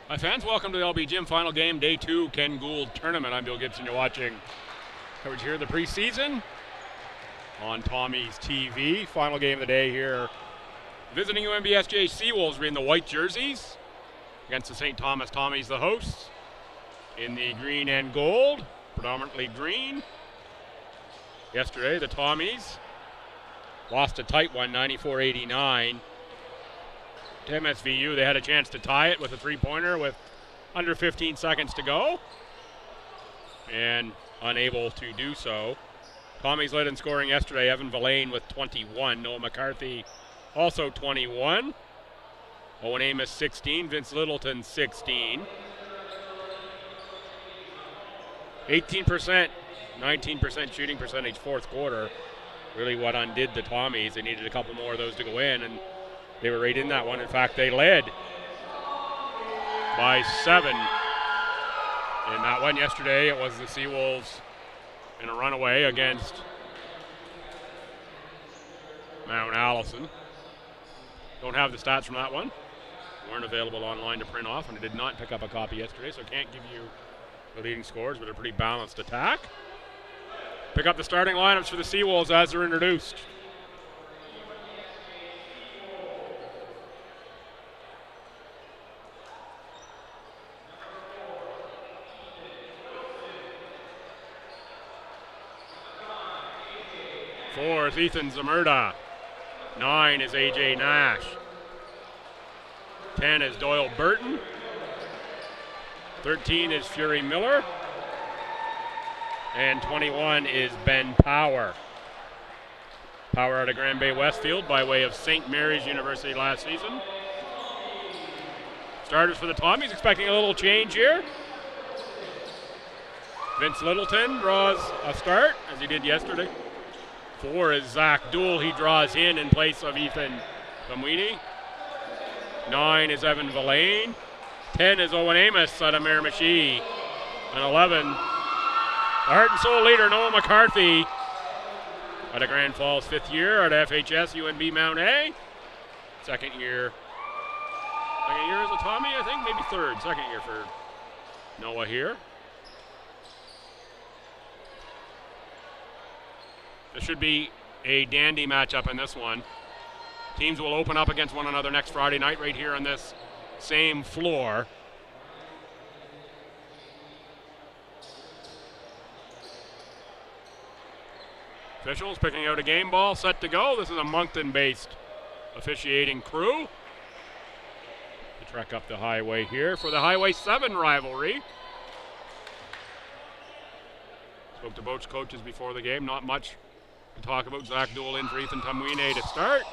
Hi fans, welcome to the LB Gym Final Game, Day 2, Ken Gould Tournament. I'm Bill Gibson, you're watching coverage here of the preseason on Tommies TV. Final game of the day here. Visiting UNBSJ Seawolves in the white jerseys against the St. Thomas Tommies, the hosts, in the green and gold, predominantly green. Yesterday, the Tommies lost a tight one, 94-89. To MSVU, they had a chance to tie it with a three-pointer with under 15 seconds to go, and unable to do so. Tommies led in scoring yesterday. Evan Villain with 21. Noah McCarthy also 21. Owen Amos 16. Vince Littleton 16. 18%, 19% shooting percentage fourth quarter. Really what undid the Tommies. They needed a couple more of those to go in, and they were right in that one. In fact, they led by 7 in that one. Yesterday, it was the Seawolves in a runaway against Mount Allison. Don't have the stats from that one. Weren't available online to print off, and I did not pick up a copy yesterday, so I can't give you the leading scores, but a pretty balanced attack. Pick up the starting lineups for the Seawolves as they're introduced. Four is Ethan Zamurda. 9 is AJ Nash. 10 is Doyle Burton. 13 is Fury Miller. And 21 is Ben Power. Power out of Grand Bay Westfield by way of St. Mary's University last season. Starters for the Tommies, expecting a little change here. Vince Littleton draws a start, as he did yesterday. 4 is Zach Dool. He draws in place of Ethan Kamwini. 9 is Evan Villain. 10 is Owen Amos out of Miramichi. And 11, the heart and soul leader, Noah McCarthy, out of Grand Falls, 5th year at FHS UNB Mount A. Second year as a Tommy, I think, maybe third. Second year for Noah here. This should be a dandy matchup in this one. Teams will open up against one another next Friday night right here on this same floor. Officials picking out a game ball, set to go. This is a Moncton-based officiating crew. To trek up the highway here for the Highway 7 rivalry. Spoke to both coaches before the game, not much to talk about. Zach Dool in for Ethan Tamwine to start.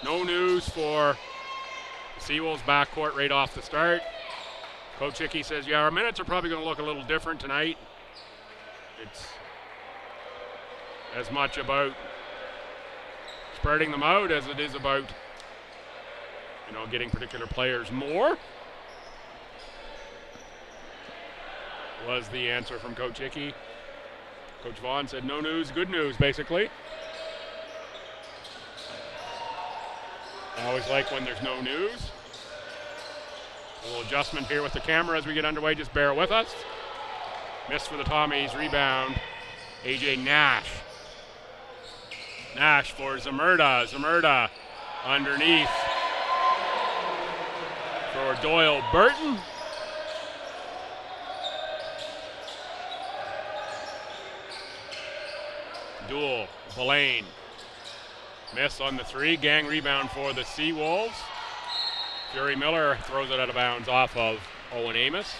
No news for the Seawolves backcourt right off the start. Coach Hickey says, yeah, our minutes are probably going to look a little different tonight. It's as much about spreading them out as it is about, getting particular players more. Was the answer from Coach Hickey. Coach Vaughn said no news, good news, basically. I always like when there's no news. A little adjustment here with the camera as we get underway, just bear with us. Missed for the Tommies, rebound, AJ Nash. Nash for Zamurda. Zamurda underneath for Doyle Burton. Dool, Villain. Miss on the 3. Gang rebound for the Seawolves. Fury Miller throws it out of bounds off of Owen Amos.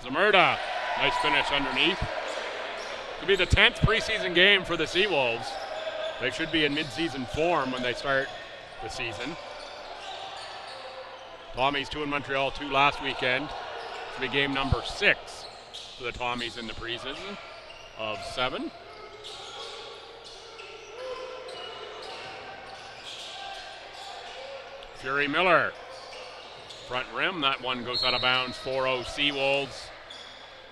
Zamurda, nice finish underneath. It'll be the 10th preseason game for the Seawolves. They should be in mid-season form when they start the season. Tommies 2 in Montreal, 2 last weekend. It'll be game number 6 for the Tommies in the preseason of 7. Fury Miller Front rim, that one goes out of bounds. 4-0 Seawolves.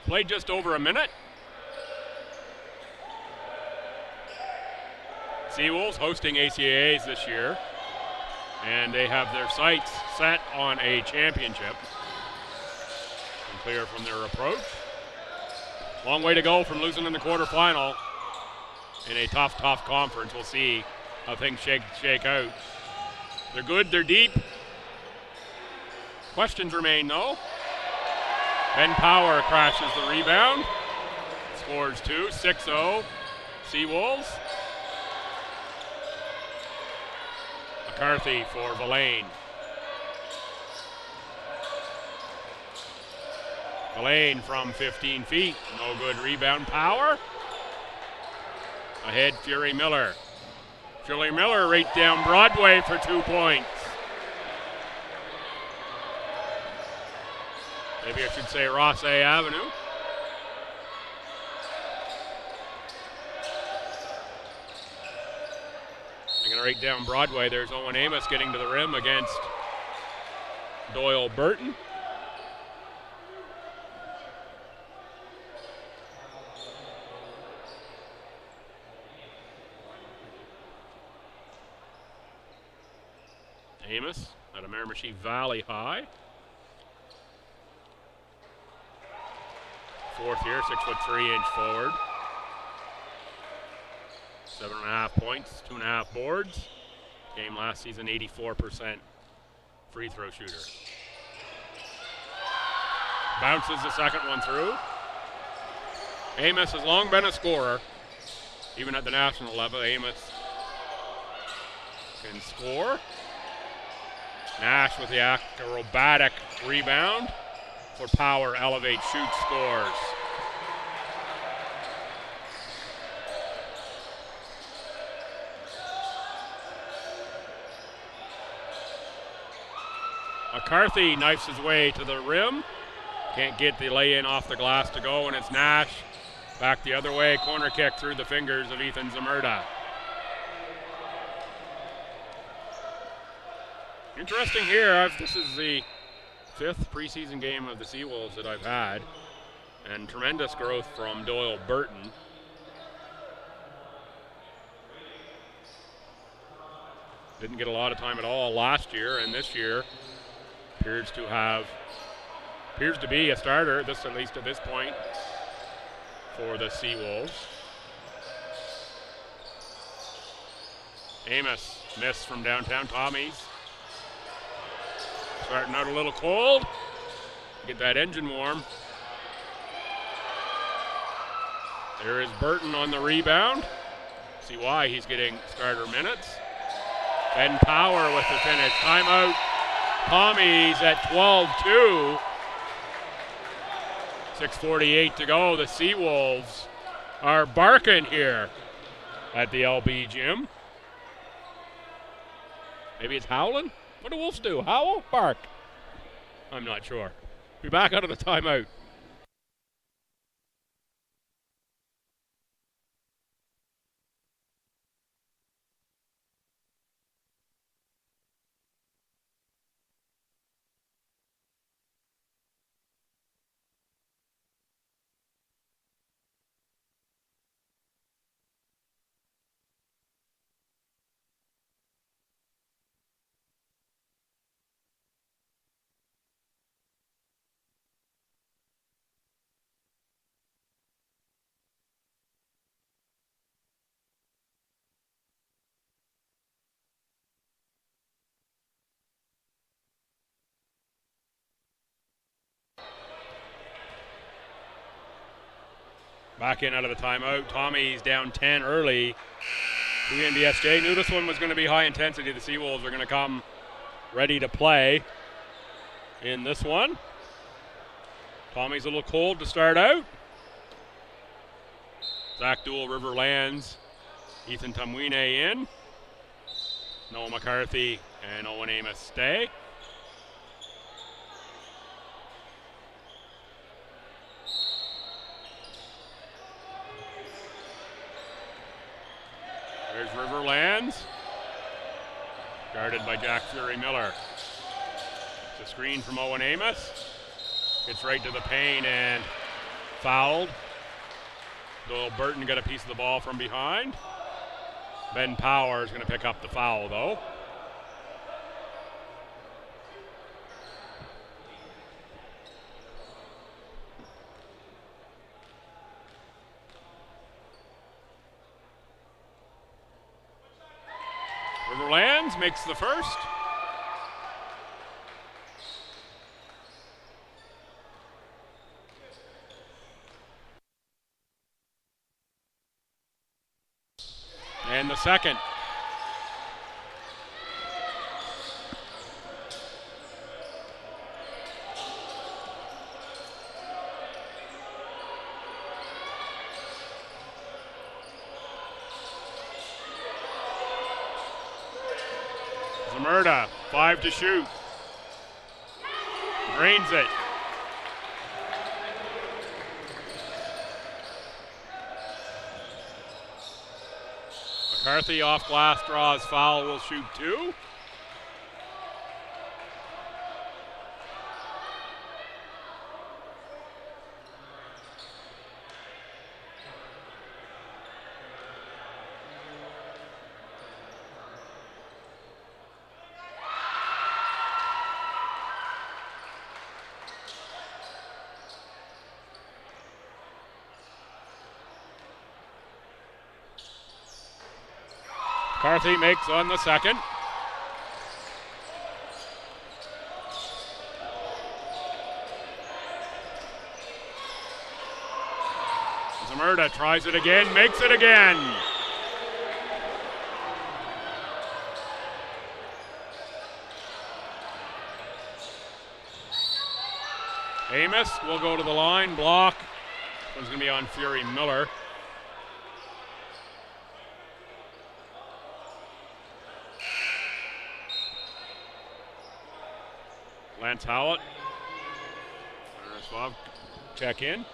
Played just over a minute. Seawolves hosting ACAAs this year, and they have their sights set on a championship. And clear from their approach. Long way to go from losing in the quarterfinal in a tough conference. We'll see how things shake out. They're good, they're deep. Questions remain though. Ben Power crashes the rebound. Scores 2, 6-0 Seawolves. McCarthy for Villain. Villain from 15 feet. No good rebound. Power. Ahead Fury Miller. Fury Miller right down Broadway for 2 points. Maybe I should say Rossay Avenue. Right down Broadway, there's Owen Amos getting to the rim against Doyle Burton. Amos out of Miramichi Valley High. Fourth year, 6'3" forward. 7.5 points, 2.5 boards. Game last season, 84% free throw shooter. Bounces the second one through. Amos has long been a scorer. Even at the national level, Amos can score. Nash with the acrobatic rebound for Power, elevate, shoot, scores. McCarthy knifes his way to the rim. Can't get the lay-in off the glass to go, and it's Nash back the other way. Corner kick through the fingers of Ethan Zamurda. Interesting here. This is the 5th preseason game of the Seawolves that I've had, and tremendous growth from Doyle Burton. Didn't get a lot of time at all last year, and this year appears to be a starter, at least at this point, for the Seawolves. Amos, miss from downtown Tommies. Starting out a little cold. Get that engine warm. There is Burton on the rebound. See why he's getting starter minutes. Ben Power with the finish. Timeout. Tommies at 12-2. 6:48 to go. The Seawolves are barking here at the LB gym. Maybe it's howling? What do Wolves do? Howl? Bark? I'm not sure. Be back out of the timeout. Back in out of the timeout. Tommy's down 10 early. UNBSJ knew this one was going to be high intensity. The Seawolves are going to come ready to play in this one. Tommy's a little cold to start out. Zach Dual River lands. Ethan Tumwine in. Noah McCarthy and Owen Amos stay. There's Riverlands, guarded by Jack Fury Miller. The screen from Owen Amos. Gets right to the paint and fouled. Doyle Burton got a piece of the ball from behind. Ben Power is going to pick up the foul, though. Riverlands makes the first. And the second. Zamurda, 5 to shoot. Drains it. McCarthy off glass, draws foul, will shoot 2. McCarthy makes on the second. Zamurda tries it again, makes it again. Amos will go to the line, block. One's going to be on Fury Miller. Lance Howlett. Swab, check in.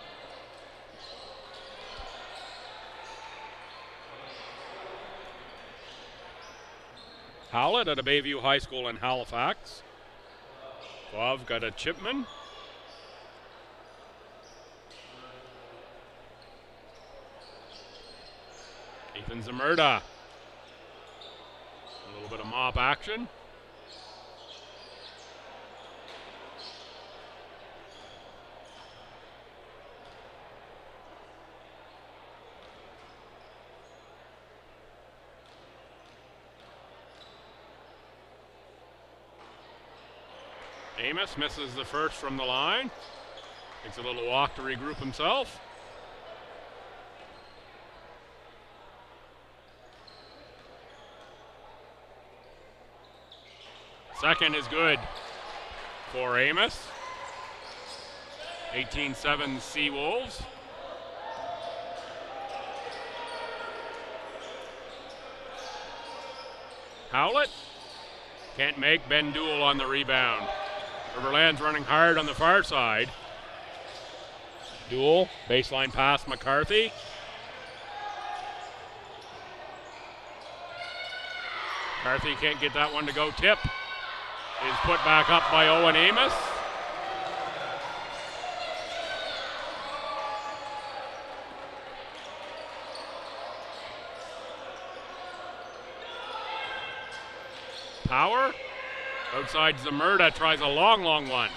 Howlett at a Bayview High School in Halifax. Swab got a Chipman. Ethan Zamurda. A little bit of mop action. Amos misses the first from the line. Takes a little walk to regroup himself. Second is good for Amos. 18-7 Seawolves. Howlett can't make. Ben Duell on the rebound. Riverlands running hard on the far side. Duell, baseline pass McCarthy. McCarthy can't get that one to go. Tip is put back up by Owen Amos. Power. Outside Zamurda tries a long one.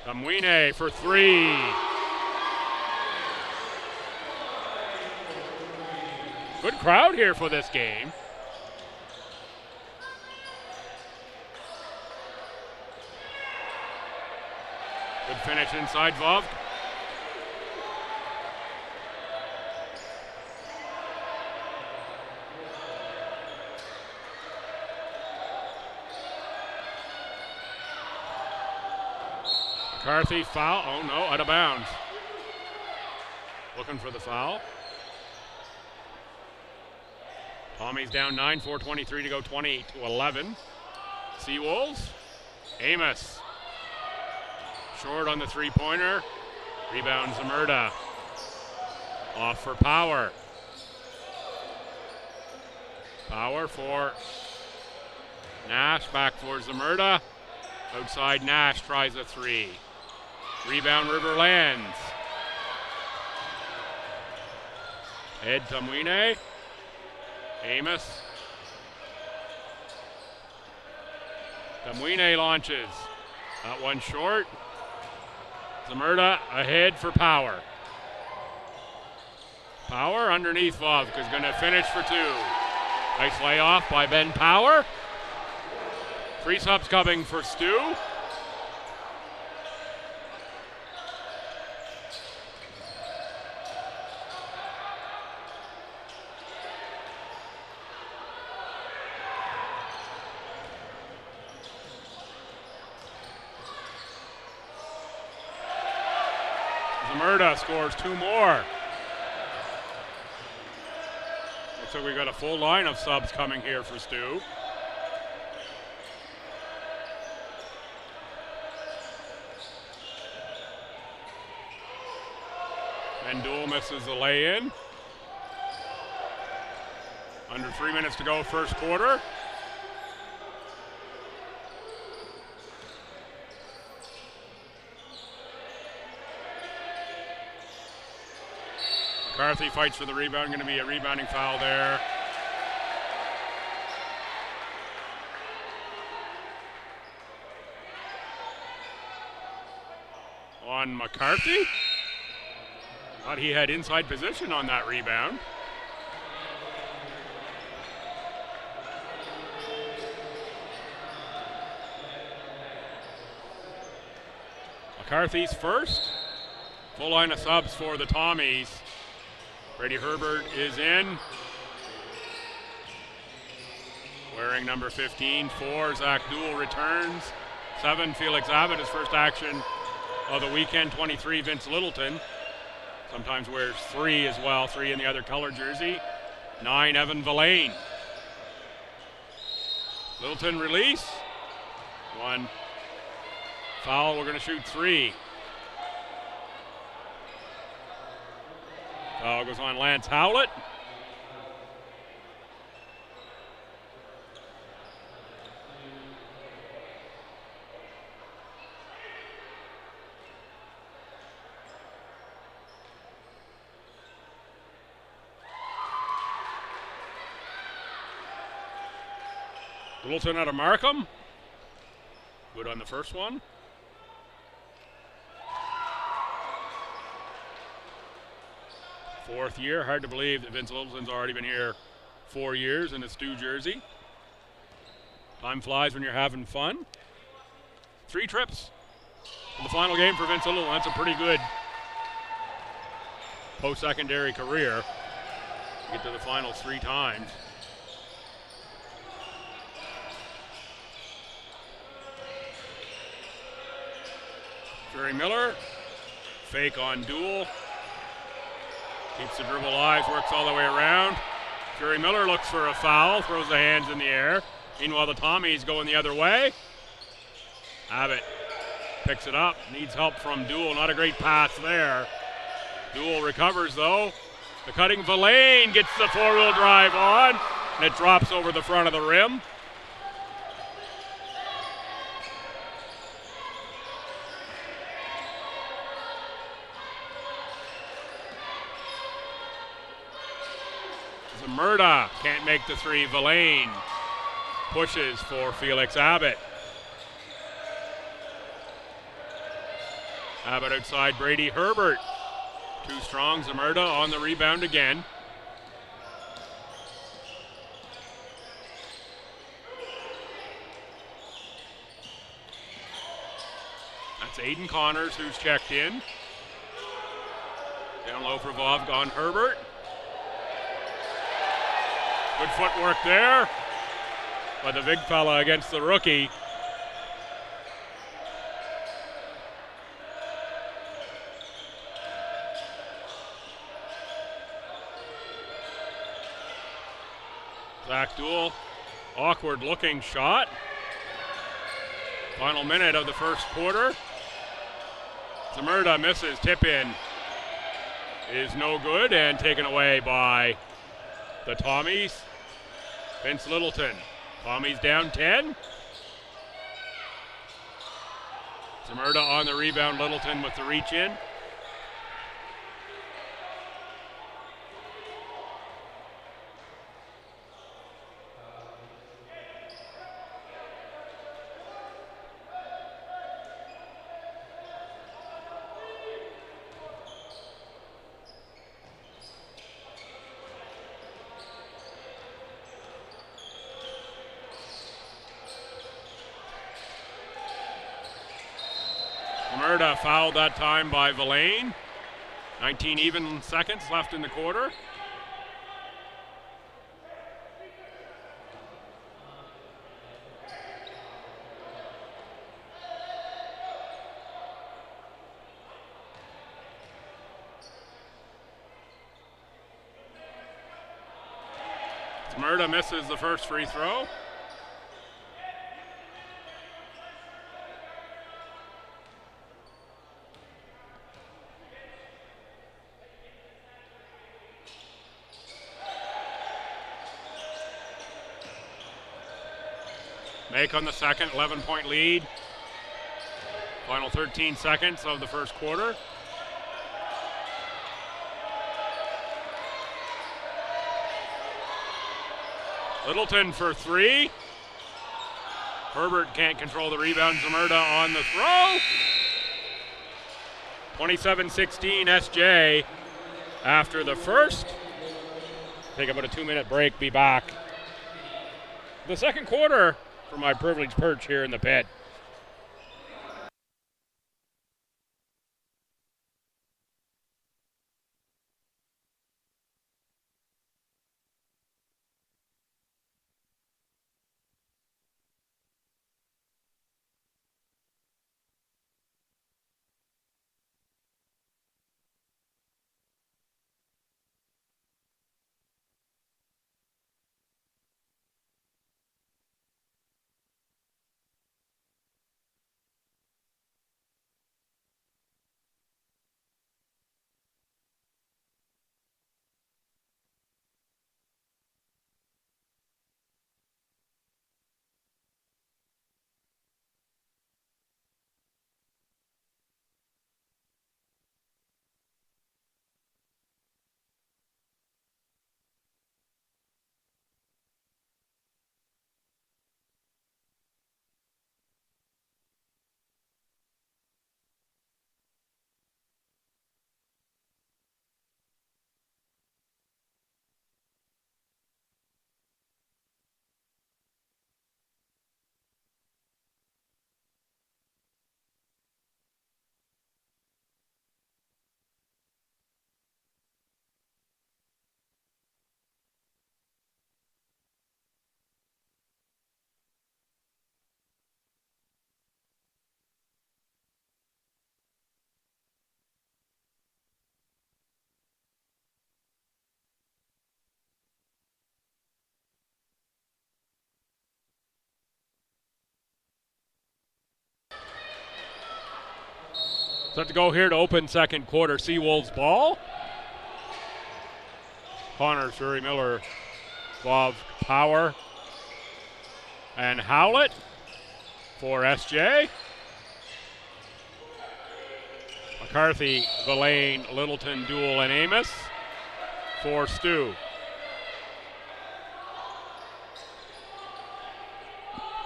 Kamwine for 3. Good crowd here for this game. Good finish inside Vovk. McCarthy foul. Oh no, out of bounds. Looking for the foul. Tommies down 9, 4:23 to go, 20-11. Seawolves. Amos. Short on the 3-pointer. Rebound Zamurda. Off for Power. Power for Nash, back for Zamurda. Outside Nash tries a three. Rebound River lands. Head Tamwine. Amos. Tamwine launches. That one short. Zamurda ahead for Power. Power underneath Vovk is going to finish for two. Nice layoff by Ben Power. Three subs coming for Stu. Zamurda scores two more. Looks like we got a full line of subs coming here for Stu. Mendul misses the lay-in. Under 3 minutes to go, first quarter. McCarthy fights for the rebound. Going to be a rebounding foul there. On McCarthy. Thought he had inside position on that rebound. McCarthy's first. Full line of subs for the Tommies. Brady Herbert is in. Wearing number 15. 4, Zach Duell returns. 7, Felix Abbott, his first action of the weekend. 23, Vince Littleton. Sometimes wears 3 as well, 3 in the other color jersey. 9, Evan Villain. Littleton release. 1 foul, we're going to shoot 3. Foul goes on Lance Howlett. Littleton out of Markham. Good on the first one. Fourth year. Hard to believe that Vince Littleton's already been here 4 years in a Stu jersey. Time flies when you're having fun. 3 trips in the final game for Vince Littleton. That's a pretty good post-secondary career. Get to the finals 3 times. Jerry Miller, fake on Duell. Keeps the dribble alive, works all the way around. Jerry Miller looks for a foul, throws the hands in the air. Meanwhile, the Tommies going the other way. Abbott picks it up, needs help from Duell. Not a great pass there. Duell recovers though. The cutting Villain gets the 4-wheel drive on, and it drops over the front of the rim. Zamurda can't make the 3. Villain pushes for Felix Abbott. Abbott outside Brady Herbert. Too strong. Zamurda on the rebound again. That's Aiden Connors who's checked in. Down low for Vovk on Herbert. Good footwork there by the big fella against the rookie. Zach Duell, awkward looking shot. Final minute of the first quarter. Zamurda misses, tip in. is no good and taken away by the Tommies. Vince Littleton. Tommies down 10. Zamurda on the rebound. Littleton with the reach in. Zamurda fouled that time by Villain. 19 even seconds left in the quarter. Zamurda misses the first free throw. Make on the second, 11-point lead. Final 13 seconds of the first quarter. Littleton for three. Herbert can't control the rebound. Zamurda on the throw. 27-16 SJ after the first. Take about a 2-minute break, be back. The second quarter for my privileged perch here in the pit. Set to go here to open second quarter. Seawolves ball. Connor, Shuri Miller, Bob Power, and Howlett for SJ. McCarthy, Villain, Littleton, Duel, and Amos for STU.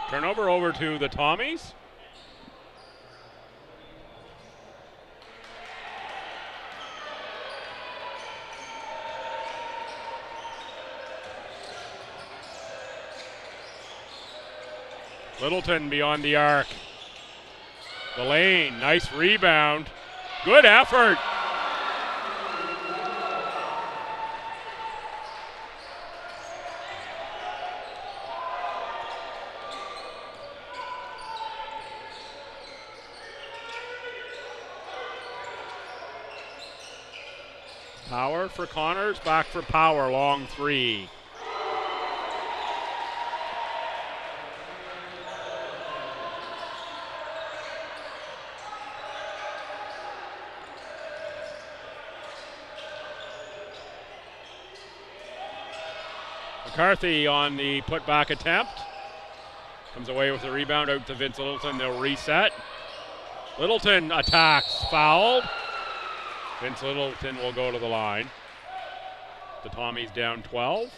Turnover over to the Tommies. Littleton beyond the arc. Villain, nice rebound. Good effort. Power for Connors, back for Power, long three. McCarthy on the putback attempt. Comes away with the rebound out to Vince Littleton. They'll reset. Littleton attacks, fouled. Vince Littleton will go to the line. The Tommies down 12.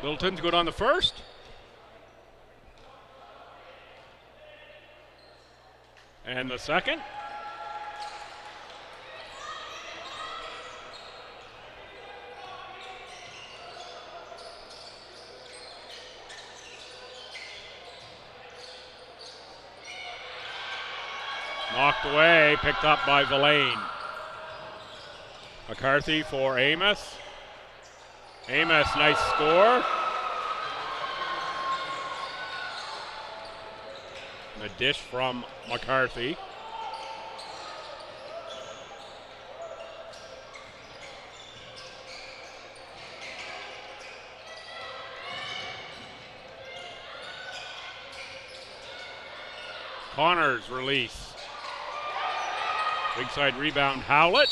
Littleton's good on the first. And the second. Knocked away, picked up by Villain. McCarthy for Amos. Amos, nice score. And a dish from McCarthy. Connors release. Big side rebound, Howlett.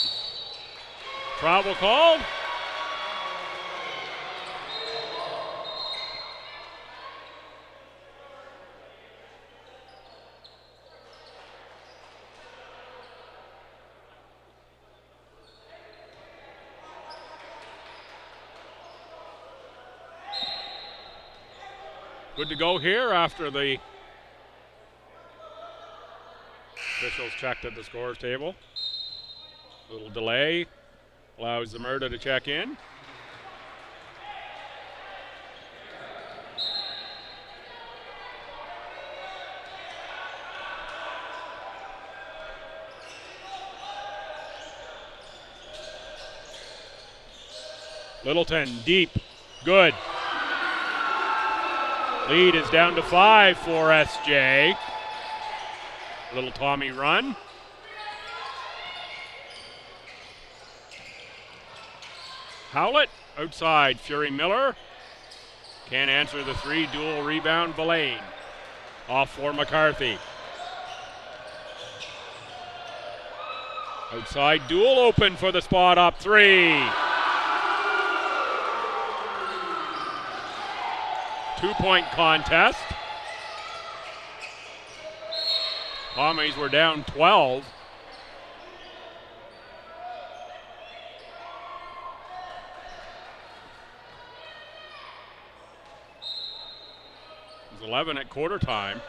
Travel called. Good to go here after the officials checked at the scores table. A little delay allows Zamurda to check in. Littleton deep, good. Lead is down to 5 for SJ. Little Tommy run. Howlett outside, Fury Miller. Can't answer the three, dual rebound, Villain. Off for McCarthy. Outside, dual open for the spot up three. 2-point contest. Tommies were down 12. It was 11 at quarter time.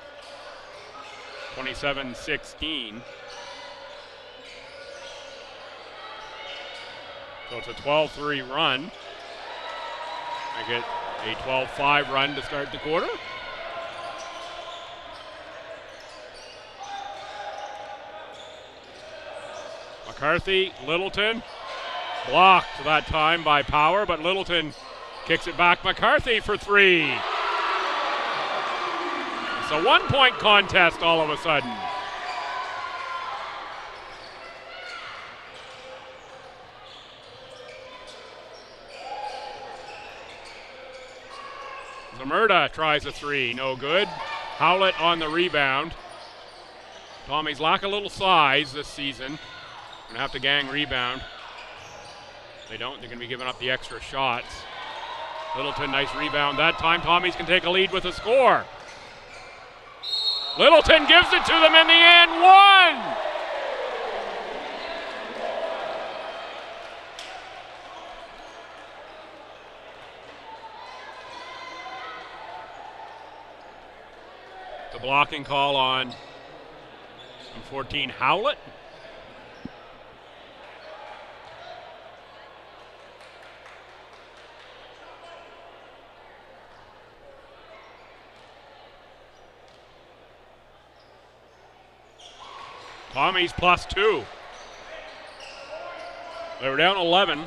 27-16. So it's a 12-3 run. I get a 12-5 run to start the quarter. McCarthy, Littleton, blocked that time by Power, but Littleton kicks it back. McCarthy for three. It's a 1-point contest all of a sudden. Zamurda tries a three, no good. Howlett on the rebound. Tommies lack a little size this season. Gonna have to gang rebound. If they don't, they're gonna be giving up the extra shots. Littleton, nice rebound that time. Tommies can take a lead with a score. Littleton gives it to them in the end, one! The blocking call on 14 Howlett. Tommies +2. They were down 11.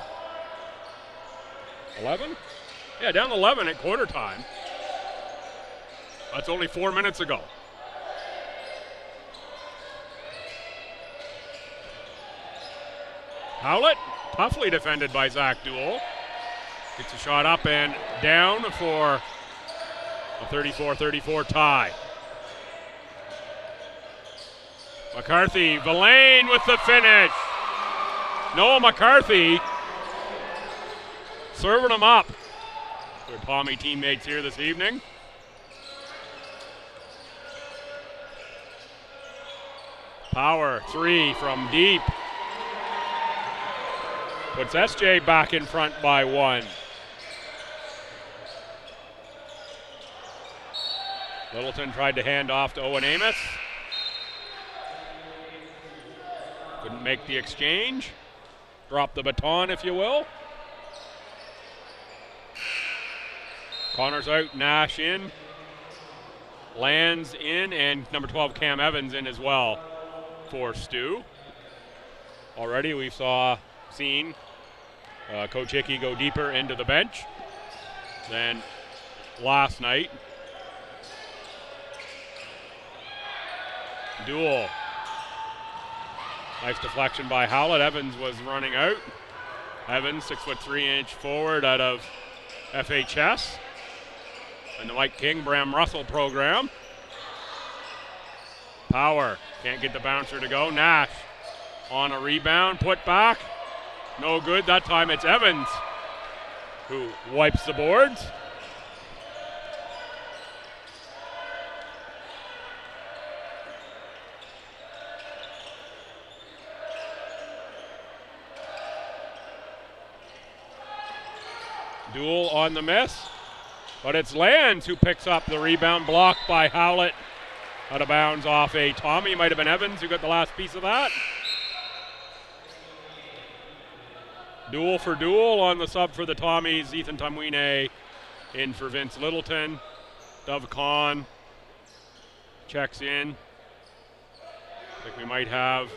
11? Yeah, down 11 at quarter time. That's only 4 minutes ago. Howlett, toughly defended by Zach Duell. Gets a shot up and down for a 34-34 tie. McCarthy, Villain with the finish. Noah McCarthy serving him up. Their Tommy teammates here this evening. Power, 3 from deep. Puts SJ back in front by 1. Littleton tried to hand off to Owen Amos. Couldn't make the exchange. Drop the baton, if you will. Connors out, Nash in. Lands in, and number 12, Cam Evans in as well for Stu. Already we've seen Coach Hickey go deeper into the bench than last night. Duel. Nice deflection by Howlett. Evans was running out. Evans, 6'3" forward out of FHS and the Mike King Bram Russell program. Power, can't get the bouncer to go. Nash on a rebound, put back. No good. That time it's Evans who wipes the boards. Duel on the miss, but it's Lands who picks up the rebound, blocked by Howlett. Out of bounds off a Tommy. Might have been Evans who got the last piece of that. Duel for Duel on the sub for the Tommies. Ethan Tumwine in for Vince Littleton. Dov Khan checks in. I think we might have,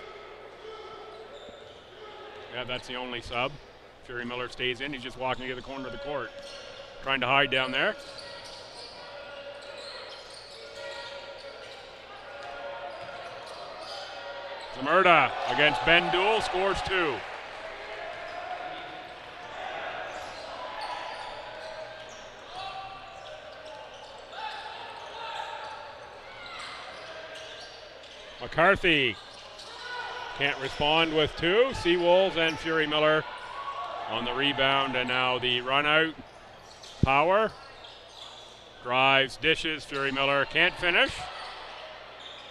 yeah, that's the only sub. Fury Miller stays in. He's just walking to the corner of the court, trying to hide down there. Zamurda against Ben Duel, scores 2. McCarthy can't respond with 2. Seawolves and Fury Miller on the rebound, and now the run out. Power drives, dishes. Fury Miller can't finish.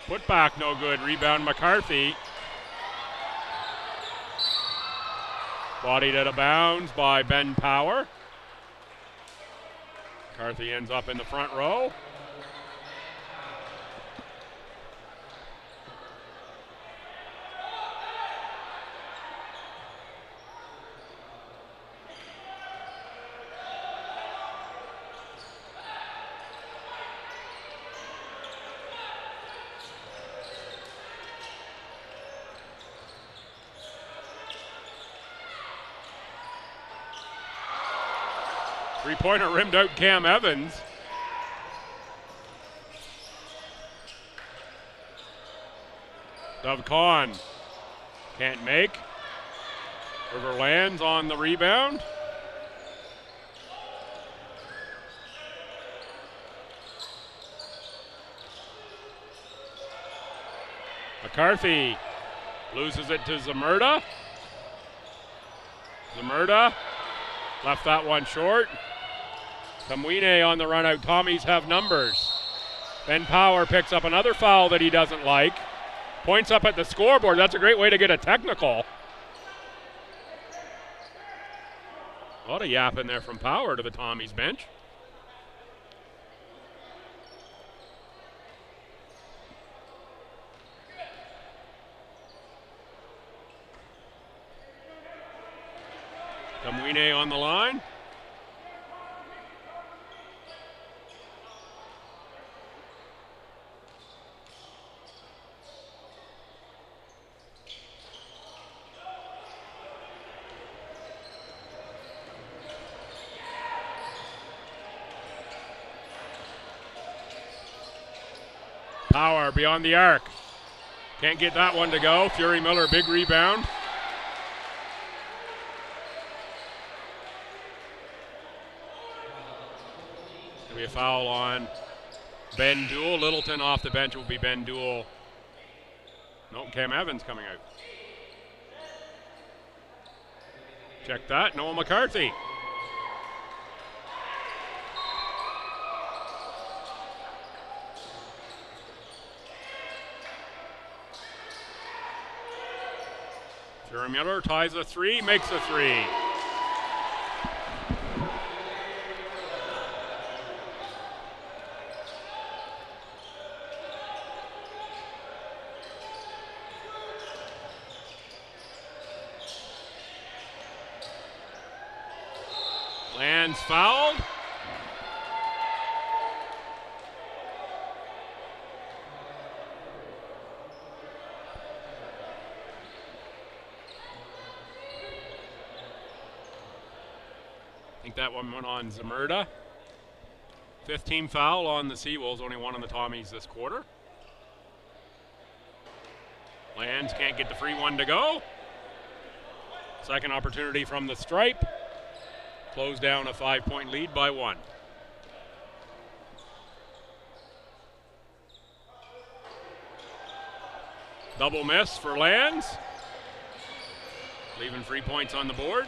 Put back, no good. Rebound, McCarthy. Bodied out of bounds by Ben Power. McCarthy ends up in the front row. Three-pointer rimmed out Cam Evans. Dov Khan can't make. River Lands on the rebound. McCarthy loses it to Zamurda. Zamurda left that one short. Tumwine on the run out. Tommies have numbers. Ben Power picks up another foul that he doesn't like. Points up at the scoreboard. That's a great way to get a technical. A lot of yap in there from Power to the Tommies bench. Tumwine on the line. Power beyond the arc. Can't get that one to go. Fury Miller, big rebound. We have a foul on Ben Duell. Littleton off the bench will be Ben Duell. No, Cam Evans coming out. Check that, Noah McCarthy. Jeremy Miller ties a 3, makes a 3. Lands fouled. I think that one went on Zamurda. 5th team foul on the Seawolves, only one on the Tommies this quarter. Lands can't get the free one to go. Second opportunity from the stripe. Close down a 5-point lead by 1. Double miss for Lands. Leaving 3 points on the board.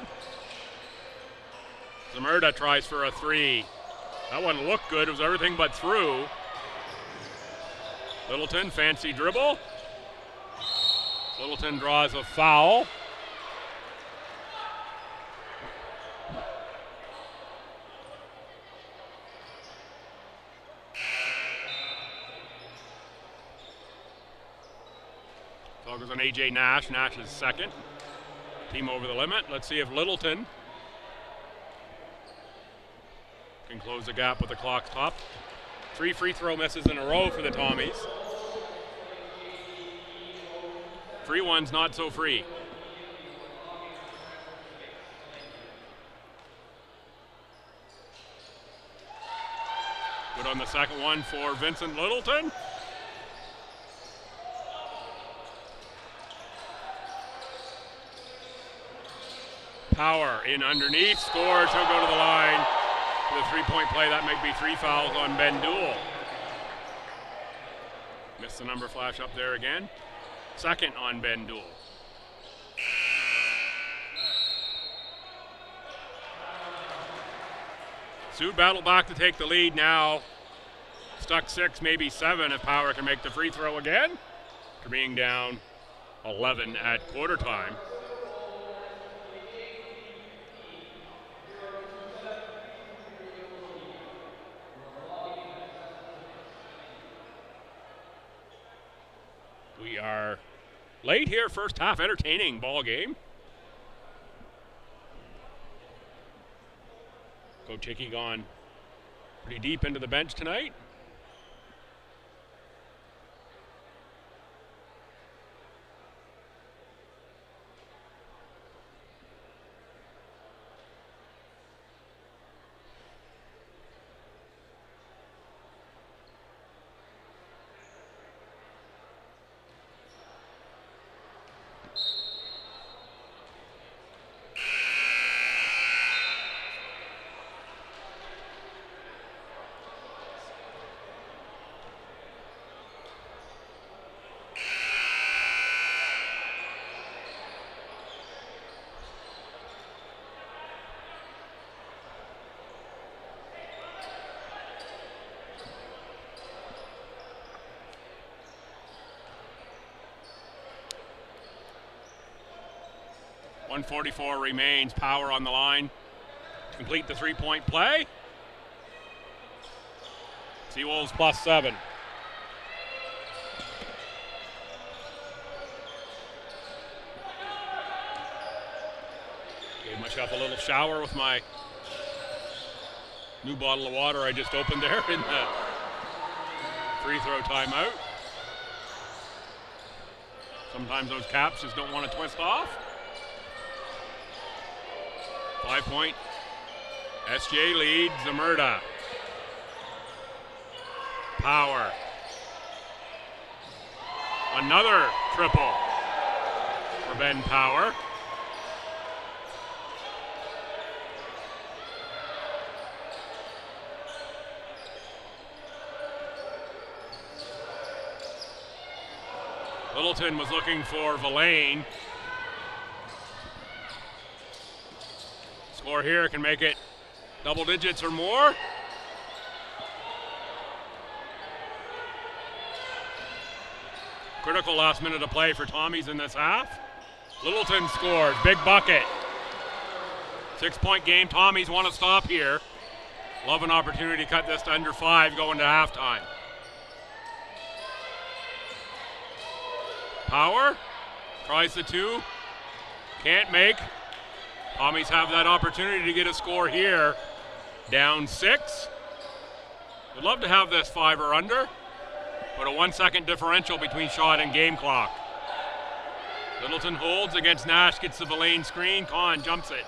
Zamurda tries for a 3. That one looked good. It was everything but through. Littleton, fancy dribble. Littleton draws a foul. Foul goes on AJ Nash. Nash is second. Team over the limit. Let's see if Littleton can close the gap with the clock top. 3 free throw misses in a row for the Tommies. Free ones not so free. Good on the second one for Vincent Littleton. Power in underneath, scores, he'll go to the line. The 3-point play, that might be 3 fouls on Ben Duell. Missed the number flash up there again. Second on Ben Duell. Sioux battle back to take the lead now. Stuck 6, maybe 7 if Power can make the free throw again. After being down 11 at quarter time. We are late here, first half, entertaining ball game. Coach Hickey gone pretty deep into the bench tonight. .144 remains. Power on the line to complete the 3-point play. Seawolves +7. Gave myself a little shower with my new bottle of water I just opened there in the free throw timeout. Sometimes those caps just don't want to twist off. 5-point SJ lead, Zamurda. Power. Another triple for Ben Power. Littleton was looking for Villain. Score here can make it double digits or more. Critical last minute of play for Tommies in this half. Littleton scores, big bucket. 6-point game, Tommies want to stop here. Love an opportunity to cut this to under 5 going to halftime. Power, tries the 2, can't make. Tommies have that opportunity to get a score here. Down 6. Would love to have this 5 or under, but a 1-second differential between shot and game clock. Littleton holds against Nash, gets the Villain screen. Kahn jumps it.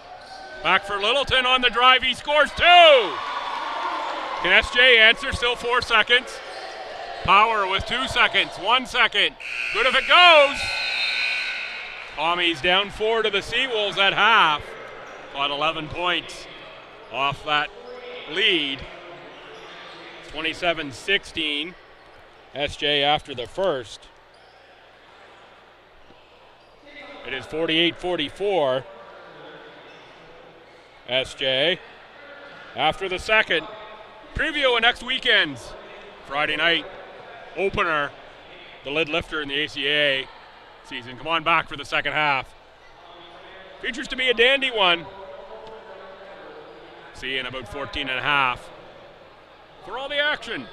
Back for Littleton on the drive, he scores 2! Can SJ answer? Still 4 seconds. Power with 2 seconds, 1 second. Good if it goes. Tommies down 4 to the Seawolves at half. Got 11 points off that lead. 27-16. SJ after the first. It is 48-44. SJ after the second. Preview of next weekend's Friday night opener, the lid lifter in the ACA season. Come on back for the second half. Features to be a dandy one. See you in about 14 and a half for all the action.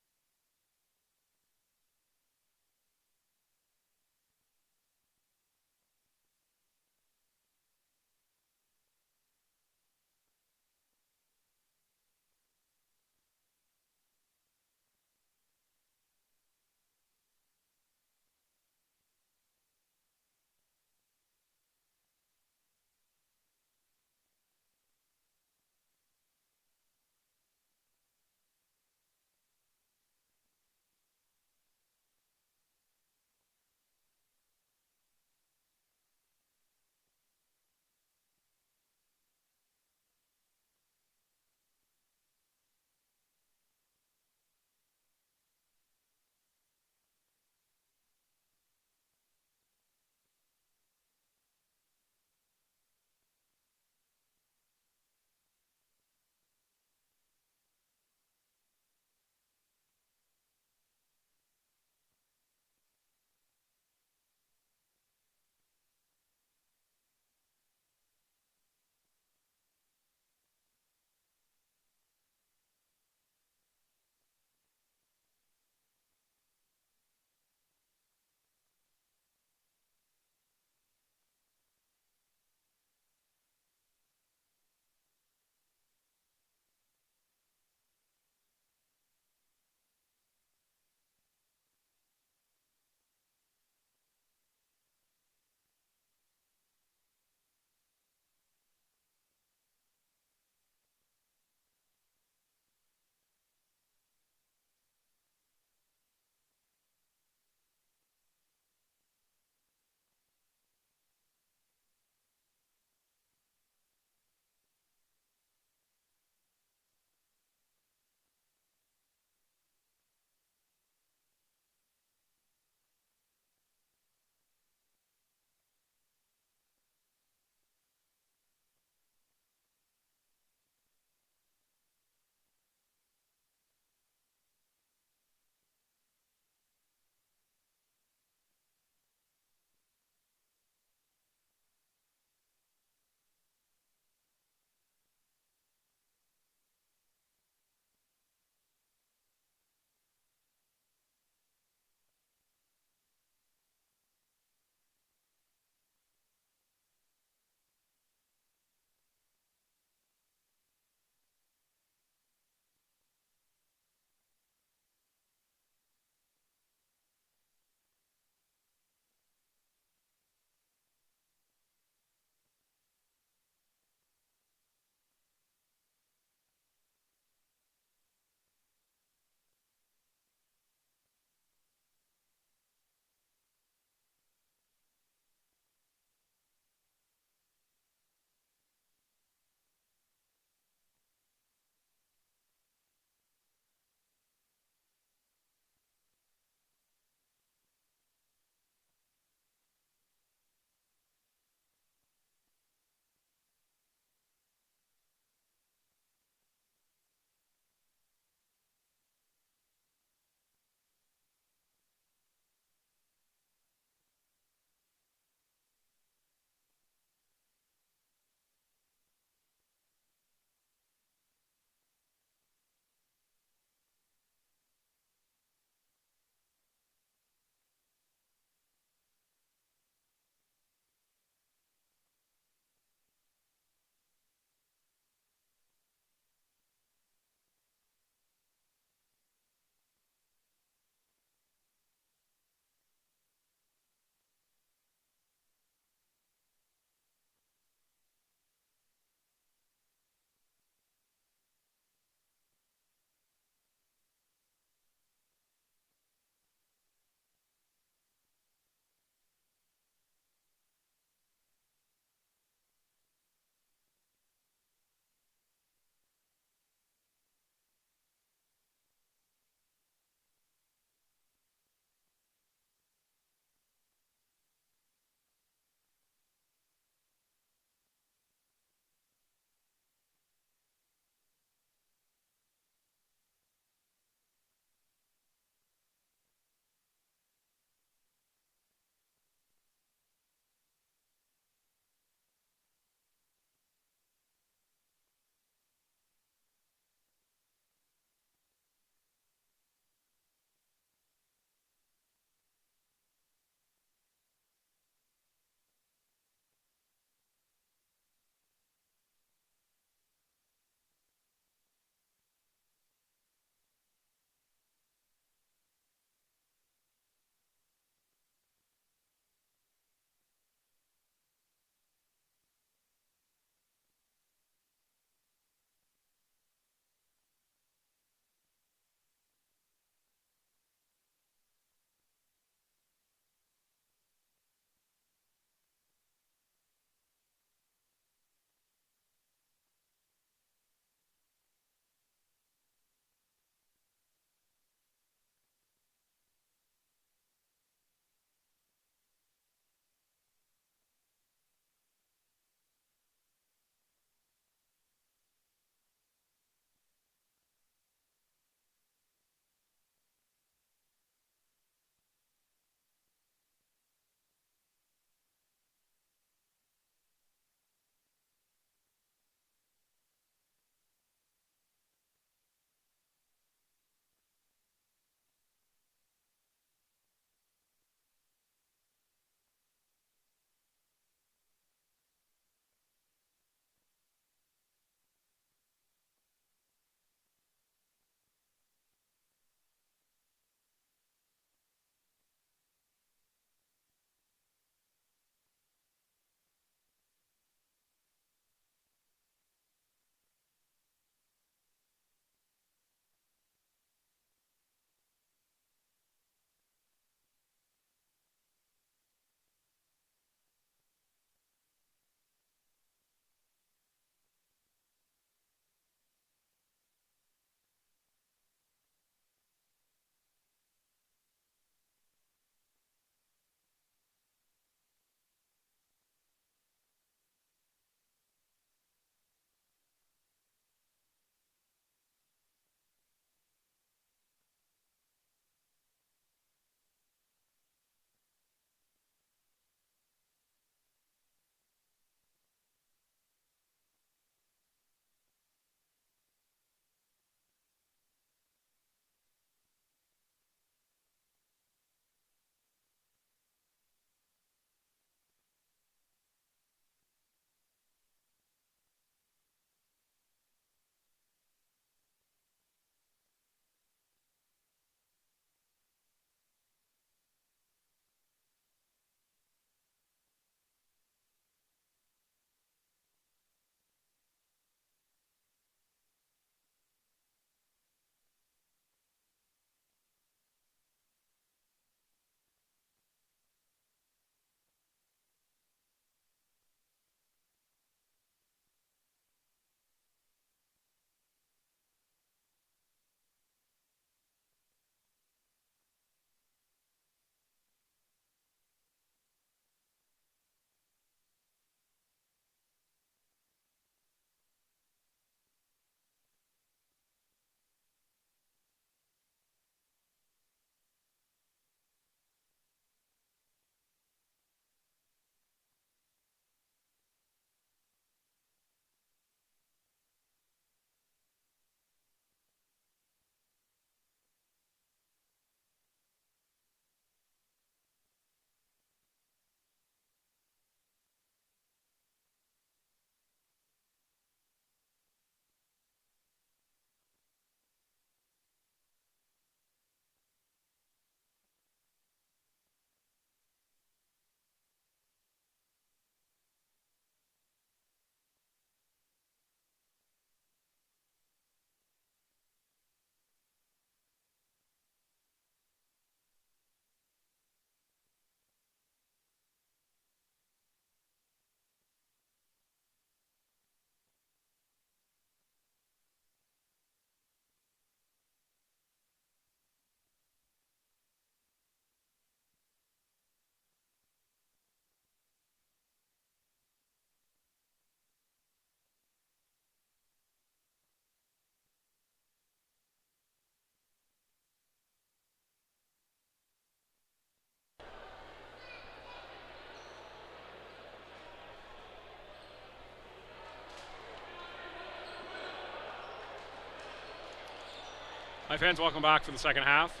Hi fans, welcome back for the second half.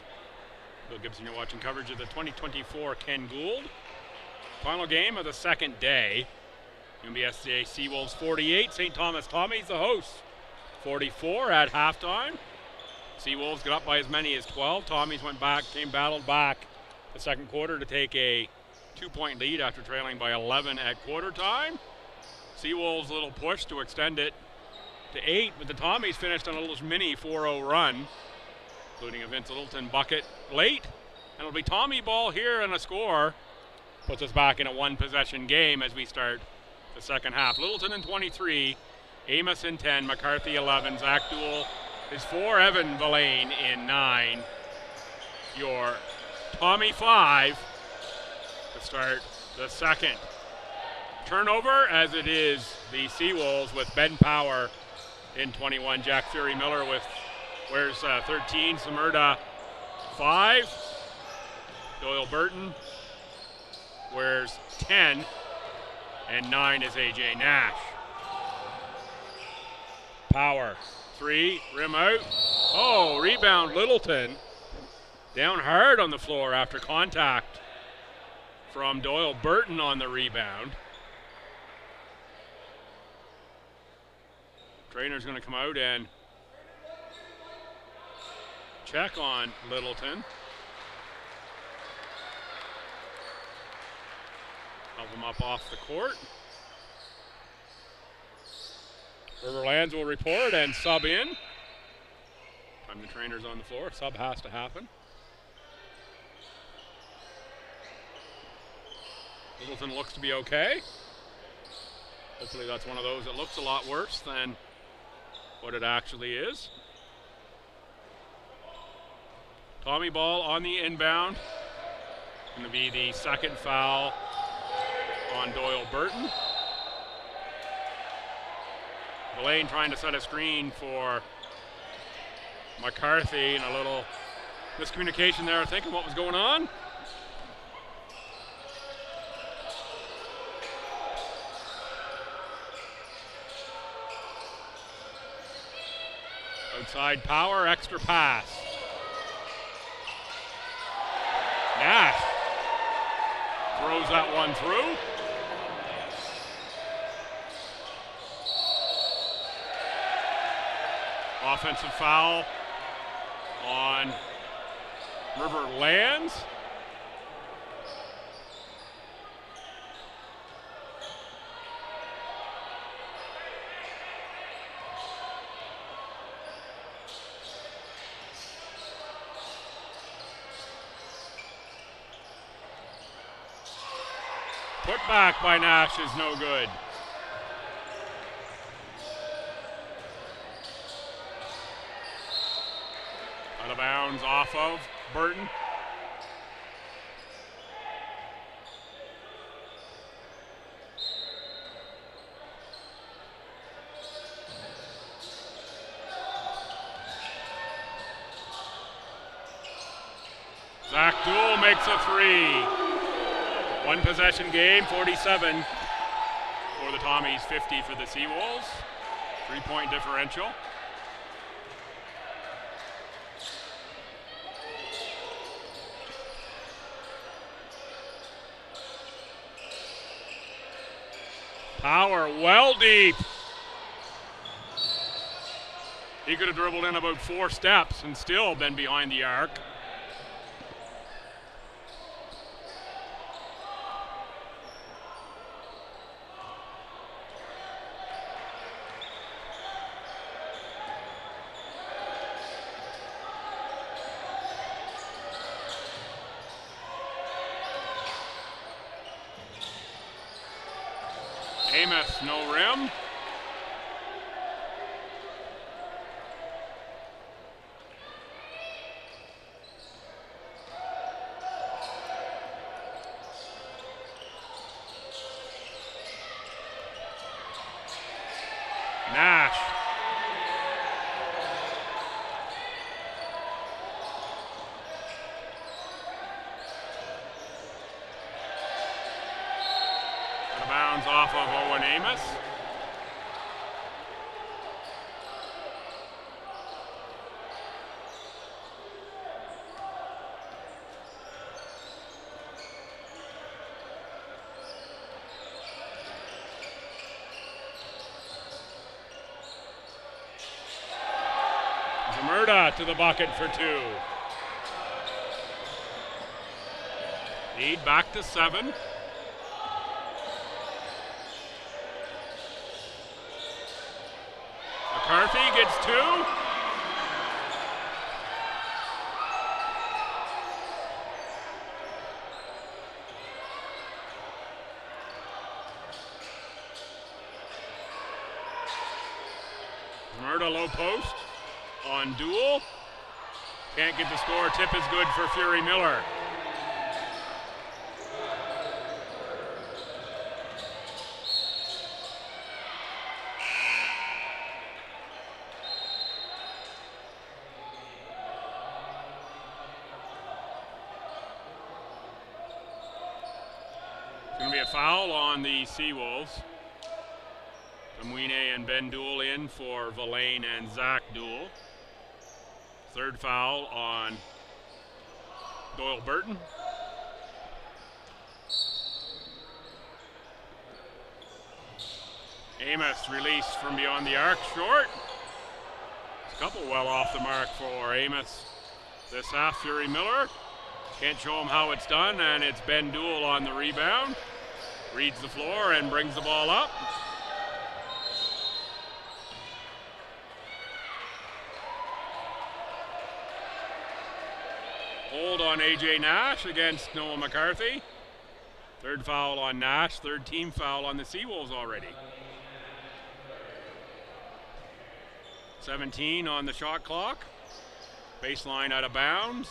Bill Gibson, you're watching coverage of the 2024 Ken Gould. Final game of the second day. UNBSJ Seawolves 48, St. Thomas Tommies, the hosts, 44 at halftime. Seawolves got up by as many as 12. Tommies battled back the second quarter to take a 2-point lead after trailing by 11 at quarter time. Seawolves' little push to extend it to 8, but the Tommies finished on a little mini 4-0 run, including a Vince Littleton bucket late. And it'll be Tommy ball here and a score. Puts us back in a one-possession game as we start the second half. Littleton in 23, Amos in 10, McCarthy 11, Zach Duell is 4, Evan Villain in 9. Your Tommy 5 to start the second. Turnover as it is the Seawolves with Ben Power in 21, Jack Fury Miller with 13, Samurda 5, Doyle Burton wears 10, and 9 is AJ Nash. Power 3, rim out. Oh, rebound Littleton. Down hard on the floor after contact from Doyle Burton on the rebound. Trainer's going to come out and check on Littleton. Help him up off the court. Riverlands will report and sub in. Time the trainer's on the floor, sub has to happen. Littleton looks to be okay. Hopefully that's one of those that looks a lot worse than what it actually is. Tommy ball on the inbound. Going to be the second foul on Doyle Burton. Villain trying to set a screen for McCarthy, and a little miscommunication there, thinking what was going on. Outside Power, extra pass. Nash throws that one through. Offensive foul on Riverlands. Put back by Nash is no good. Out of bounds off of Burton. Zach Duell makes a 3. One possession game, 47 for the Tommies, 50 for the Seawolves. 3-point differential. Power well deep. He could have dribbled in about 4 steps and still been behind the arc. Amos, no rim. Nash. Out of bounds off of Owen Amos. Zamurda to the bucket for 2. Lead back to 7. McCarthy gets 2. Zamurda low post on Duel. Can't get the score. Tip is good for Fury Miller. It's going to be a foul on the Seawolves. Kamwine and Ben Duel in for Verlaine and Zach Duel. Third foul on Doyle Burton. Amos released from beyond the arc, short. A couple well off the mark for Amos this half. Fury Miller can't show him how it's done, and it's Ben Duel on the rebound. Reads the floor and brings the ball up. Hold on AJ Nash against Noah McCarthy. Third foul on Nash, third team foul on the Seawolves already. 17 on the shot clock. Baseline out of bounds.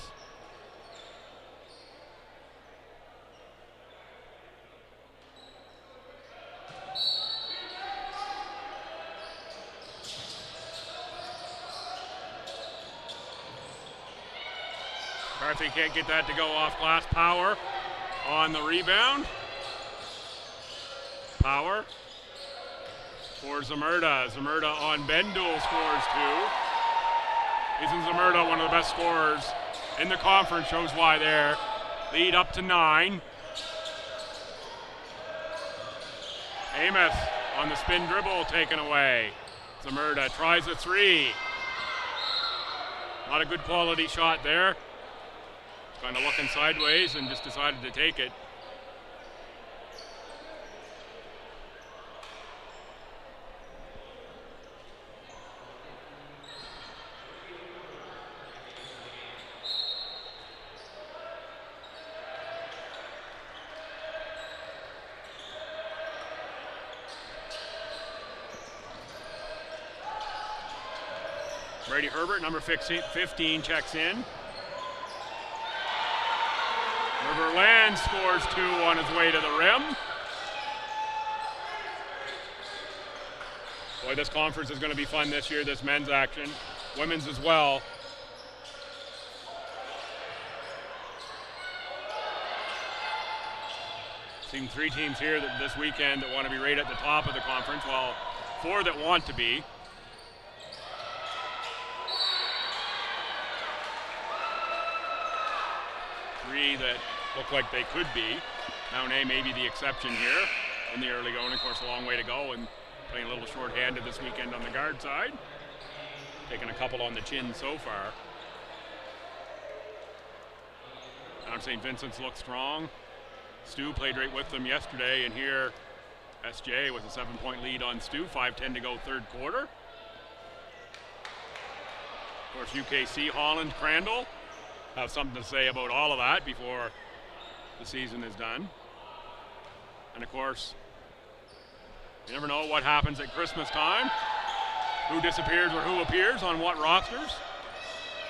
McCarthy can't get that to go off glass. Power on the rebound. Power for Zamurda. Zamurda on Ben Duel scores 2. Isn't Zamurda one of the best scorers in the conference? Shows why there. Lead up to 9. Amos on the spin dribble taken away. Zamurda tries a 3. Not a good quality shot there. Kind of looking sideways and just decided to take it. Brady Herbert, number 15, checks in. Verlaine scores 2 on his way to the rim. Boy, this conference is going to be fun this year, this men's action. Women's as well. Seen 3 teams here this weekend that want to be right at the top of the conference, while 4 that want to be. That look like they could be. Mount A may be the exception here in the early going. Of course, a long way to go and playing a little short-handed this weekend on the guard side. Taking a couple on the chin so far. Mount St. Vincent's look strong. Stu played right with them yesterday, and here SJ with a 7-point lead on Stu. 5:10 to go third quarter. Of course, UKC, Holland, Crandall have something to say about all of that before the season is done. And of course, you never know what happens at Christmas time. Who disappears or who appears on what rosters.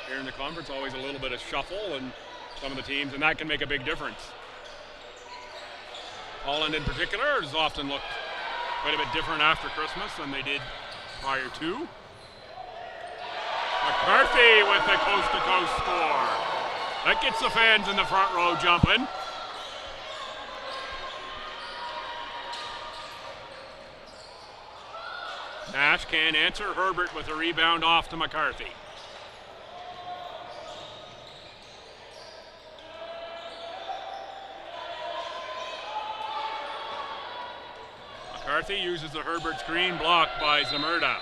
Here in the conference, always a little bit of shuffle and some of the teams, and that can make a big difference. Holland in particular has often looked quite a bit different after Christmas than they did prior to. McCarthy with the coast-to-coast score. That gets the fans in the front row jumping. Nash can't answer. Herbert with a rebound off to McCarthy. McCarthy uses the Herbert screen, blocked by Zamurda.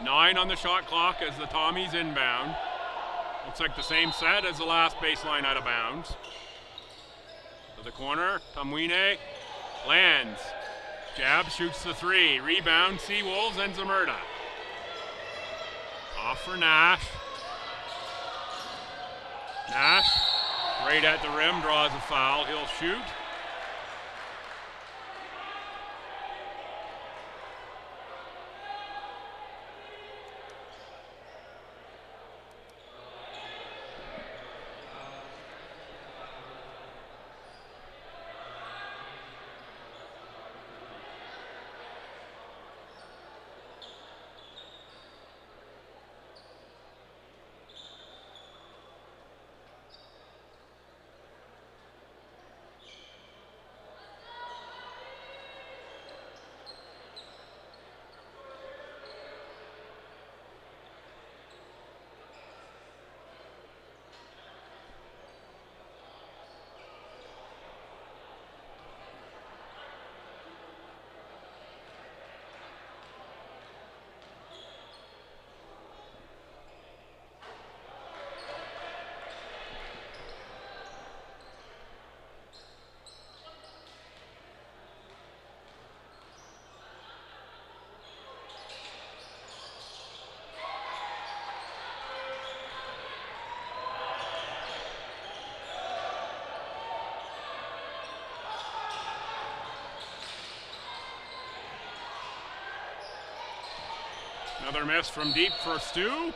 9 on the shot clock as the Tommies inbound. Looks like the same set as the last baseline out of bounds. To the corner, Tamwine lands. Jab, shoots the 3. Rebound, Seawolves and Zmerda. Off for Nash. Nash, right at the rim, draws a foul. He'll shoot. Another miss from deep for STU.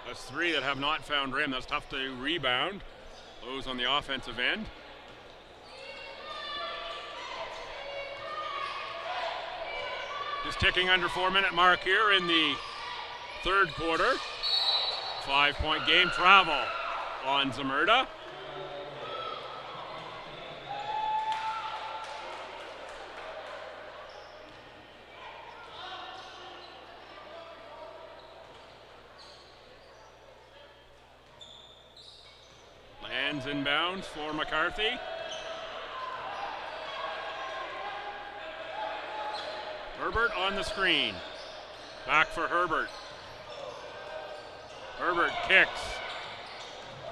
That's 3 that have not found rim. That's tough to rebound. Those on the offensive end. Just ticking under 4-minute mark here in the third quarter. 5-point game. Travel on Zmerda. Inbounds for McCarthy. Herbert on the screen. Back for Herbert. Herbert kicks.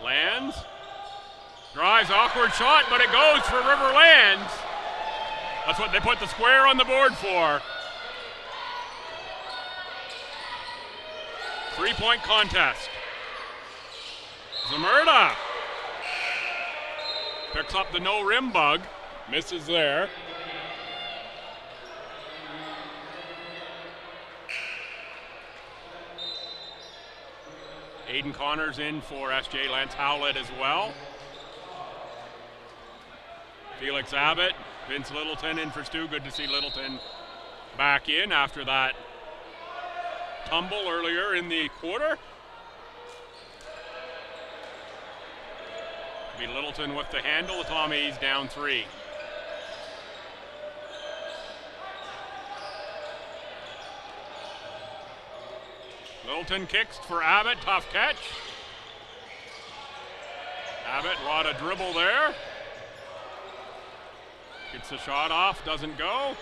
Lands. Drives, awkward shot, but it goes for Riverlands. That's what they put the square on the board for. 3-point contest. Zmerda picks up the no rim bug, misses there. Aiden Connors in for SJ, Lance Howlett as well. Felix Abbott, Vince Littleton in for STU. Good to see Littleton back in after that tumble earlier in the quarter. Be Littleton with the handle. The Tommies down 3. Littleton kicks for Abbott. Tough catch. Abbott, a lot of dribble there. Gets the shot off. Doesn't go.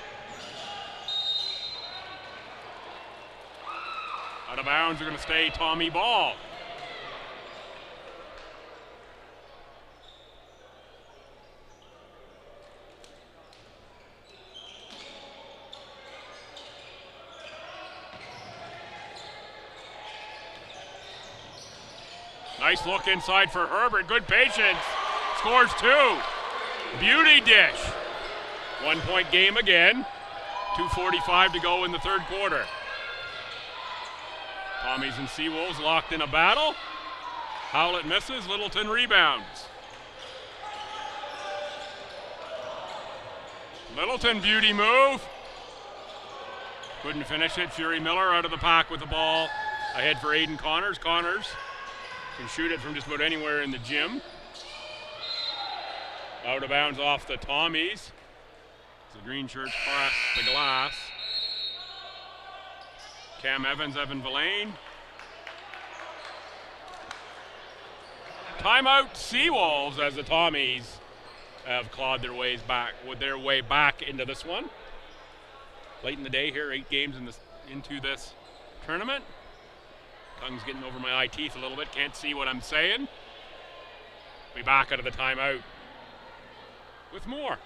Out of bounds are going to stay Tommy ball. Nice look inside for Herbert. Good patience. Scores 2. Beauty dish. 1-point game again. 2:45 to go in the third quarter. Tommies and Seawolves locked in a battle. Howlett misses. Littleton rebounds. Littleton beauty move. Couldn't finish it. Fury Miller out of the pack with the ball. Ahead for Aiden Connors. Connors can shoot it from just about anywhere in the gym. Out of bounds off the Tommies. The green shirts cross the glass. Cam Evans, Evan Villain. Timeout Seawolves as the Tommies have clawed their way back into this one. Late in the day here, 8 games in the into this tournament. Tongue's getting over my eye teeth a little bit. Can't see what I'm saying. Be back out of the timeout with more.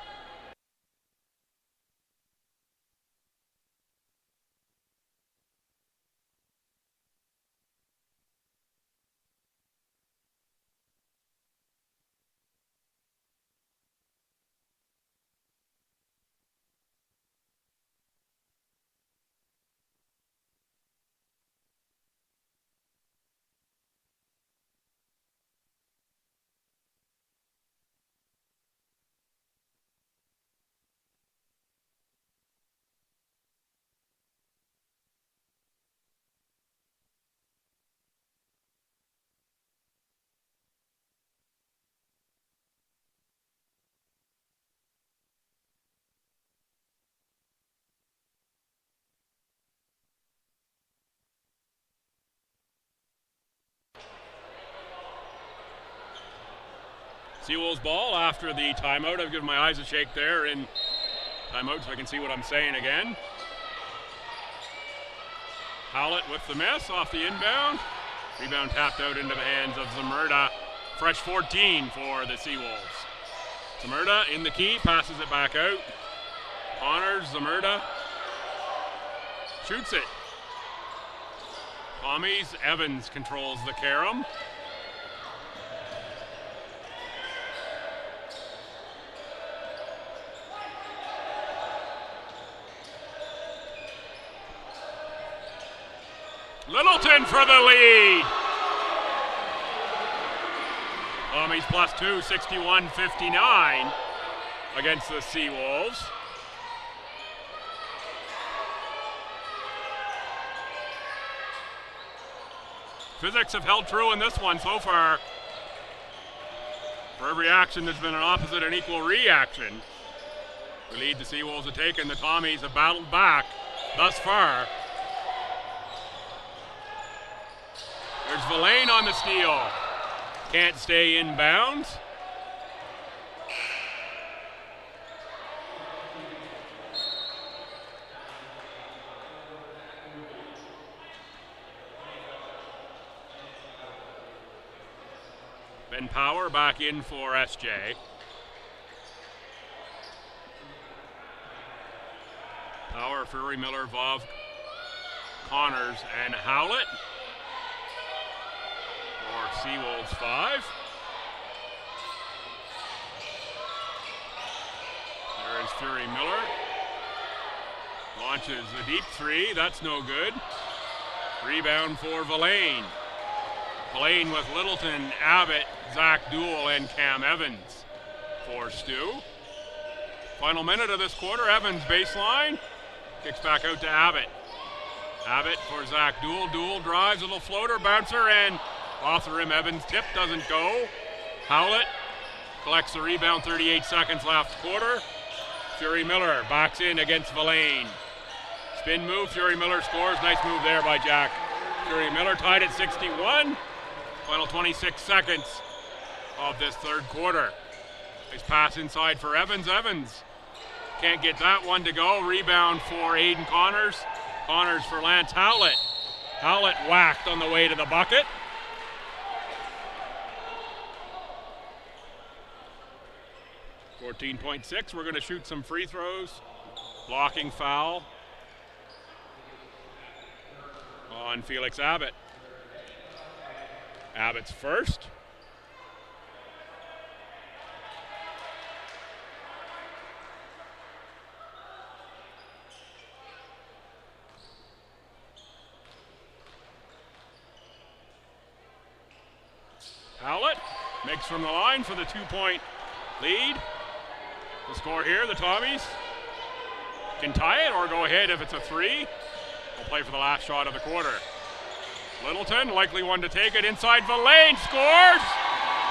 Seawolves ball after the timeout. I've given my eyes a shake there in timeout so I can see what I'm saying again. Howlett with the miss off the inbound. Rebound tapped out into the hands of Zamurda. Fresh 14 for the Seawolves. Zamurda in the key, passes it back out. Connors, Zamurda. Shoots it. Tommies, Evans controls the carom. Littleton for the lead. Tommies plus 2, 61-59 against the Seawolves. Physics have held true in this one so far. For every action, there's been an opposite and equal reaction. The lead the Seawolves have taken. The Tommies have battled back thus far. There's Villain on the steal. Can't stay in bounds. Ben Power back in for SJ. Power, Fury, Miller, Vov, Connors, and Howlett. For Seawolves 5. There is Fury Miller. Launches a deep three. That's no good. Rebound for Villain. Villain with Littleton, Abbott, Zach Duell, and Cam Evans for Stu. Final minute of this quarter. Evans baseline. Kicks back out to Abbott. Abbott for Zach Duell. Duell drives, little floater, bouncer, and off the rim. Evans tip doesn't go. Howlett collects the rebound. 38 seconds left quarter. Fury Miller backs in against Villain. Spin move. Fury Miller scores. Nice move there by Jack. Fury Miller tied at 61. Final 26 seconds of this third quarter. Nice pass inside for Evans. Evans can't get that one to go. Rebound for Aiden Connors. Connors for Lance Howlett. Howlett whacked on the way to the bucket. .6. We're going to shoot some free throws. Blocking foul on Felix Abbott. Abbott's first. Howlett makes from the line for the 2-point lead. The score here, the Tommies can tie it or go ahead if it's a three. We'll play for the last shot of the quarter. Littleton, likely one to take it inside. Villain scores!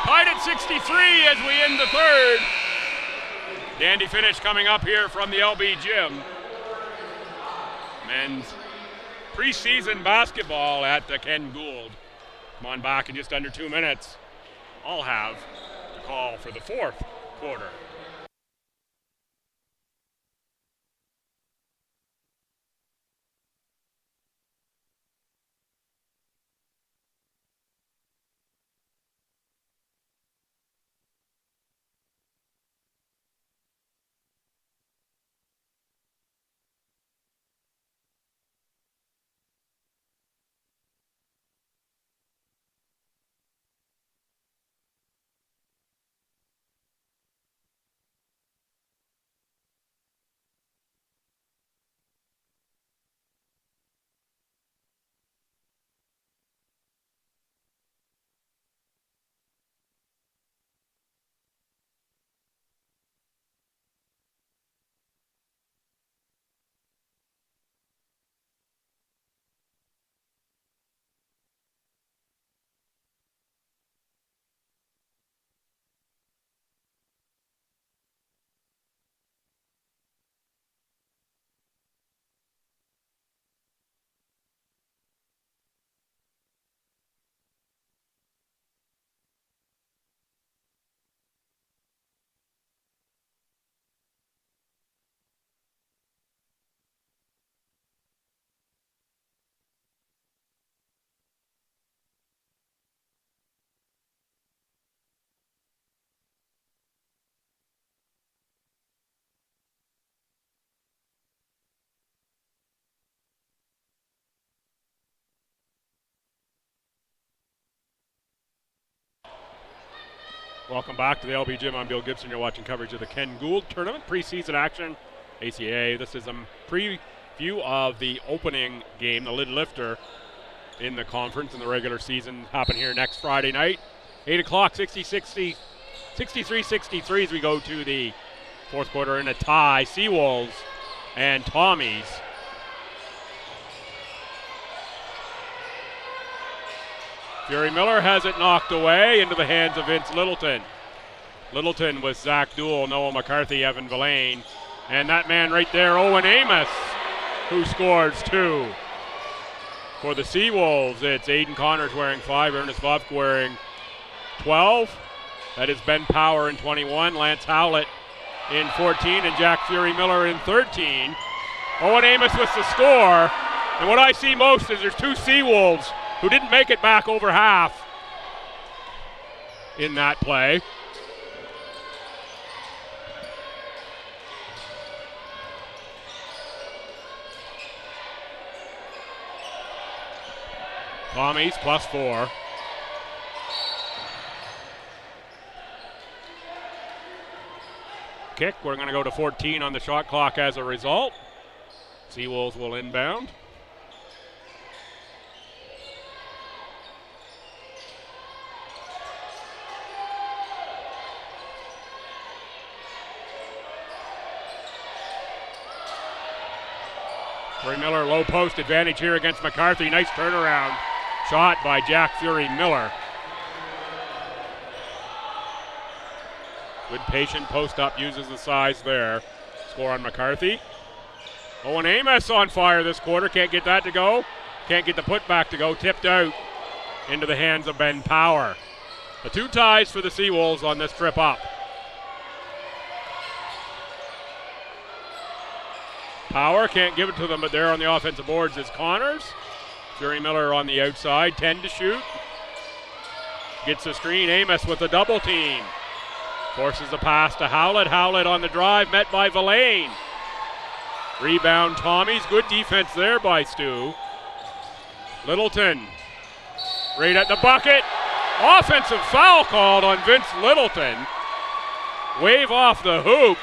Tied at 63 as we end the third. Dandy finish coming up here from the LB Gym. Men's preseason basketball at the Ken Gould. Come on back in just under 2 minutes. I'll have the call for the fourth quarter. Welcome back to the LB Gym. I'm Bill Gibson. You're watching coverage of the Ken Gould Tournament preseason action. ACA. This is a preview of the opening game, the lid lifter in the conference in the regular season. Happen here next Friday night, 8 o'clock, 63-63 as we go to the fourth quarter in a tie. Seawolves and Tommies. Fury Miller has it knocked away into the hands of Vince Littleton. Littleton with Zach Duell, Noah McCarthy, Evan Villain. And that man right there, Owen Amos, who scores 2. For the Seawolves, it's Aiden Connors wearing 5, Ernest Vovk wearing 12. That is Ben Power in 21, Lance Howlett in 14, and Jack Fury Miller in 13. Owen Amos with the score. And what I see most is there's 2 Seawolves who didn't make it back over half in that play. Tommies +4. Kick, we're going to go to 14 on the shot clock as a result. Seawolves will inbound. Fury Miller, low post advantage here against McCarthy. Nice turnaround shot by Jack Fury Miller. Good patient post up, uses the size there. Score on McCarthy. Owen Amos on fire this quarter. Can't get that to go. Can't get the putback to go. Tipped out into the hands of Ben Power. The 2 ties for the Seawolves on this trip up. Power can't give it to them, but there on the offensive boards is Connors. Fury Miller on the outside, 10 to shoot. Gets a screen, Amos with a double team. Forces the pass to Howlett. Howlett on the drive, met by Villain. Rebound Tommies, good defense there by Stu. Littleton, right at the bucket. Offensive foul called on Vince Littleton. Wave off the hoop.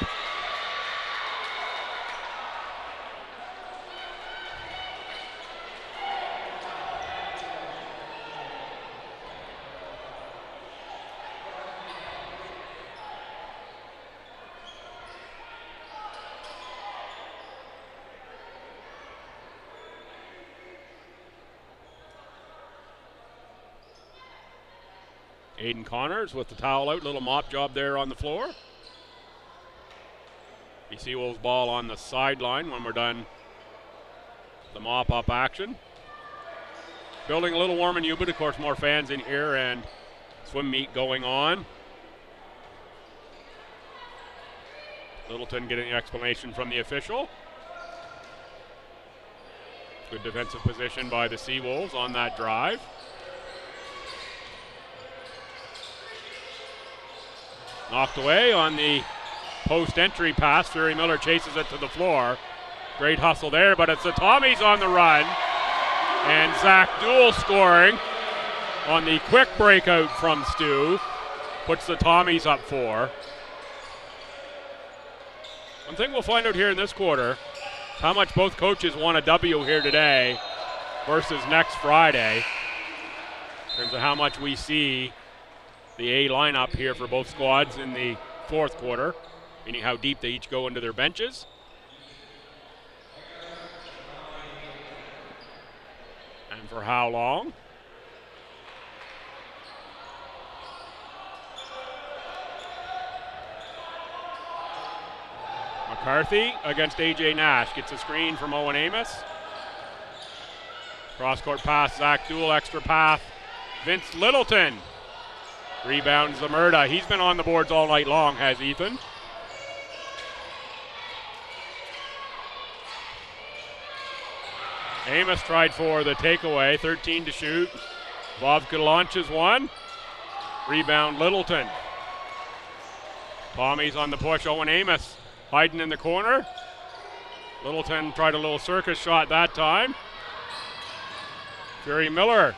Aiden Connors with the towel out, little mop job there on the floor. The Seawolves ball on the sideline when we're done the mop up action. Building a little warm and humid, of course, more fans in here and swim meet going on. Littleton getting the explanation from the official. Good defensive position by the Seawolves on that drive. Knocked away on the post-entry pass. Fury Miller chases it to the floor. Great hustle there, but it's the Tommies on the run. And Zach Duell scoring on the quick breakout from Stu. Puts the Tommies up 4. One thing we'll find out here in this quarter is how much both coaches want a W here today versus next Friday. In terms of how much we see the A lineup here for both squads in the fourth quarter, meaning how deep they each go into their benches. And for how long. McCarthy against AJ Nash. Gets a screen from Owen Amos. Cross-court pass, Zach Duell, extra pass. Vince Littleton. Rebounds Zamurda. He's been on the boards all night long, has Ethan. Amos tried for the takeaway, 13 to shoot. Vovka launches one. Rebound Littleton. Tommies on the push, Owen Amos hiding in the corner. Littleton tried a little circus shot that time. Fury Miller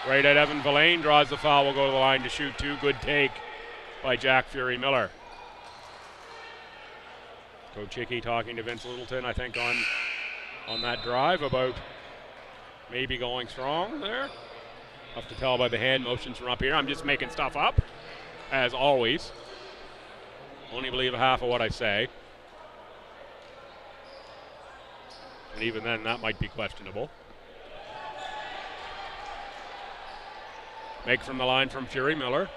Right at Evan Villain, draws the foul, will go to the line to shoot two. Good take by Jack Fury Miller. Coach Hickey talking to Vince Littleton, I think, on that drive about maybe going strong there. Tough to tell by the hand motions from up here. I'm just making stuff up, as always. Only believe half of what I say. And even then, that might be questionable. Make from the line from Fury Miller.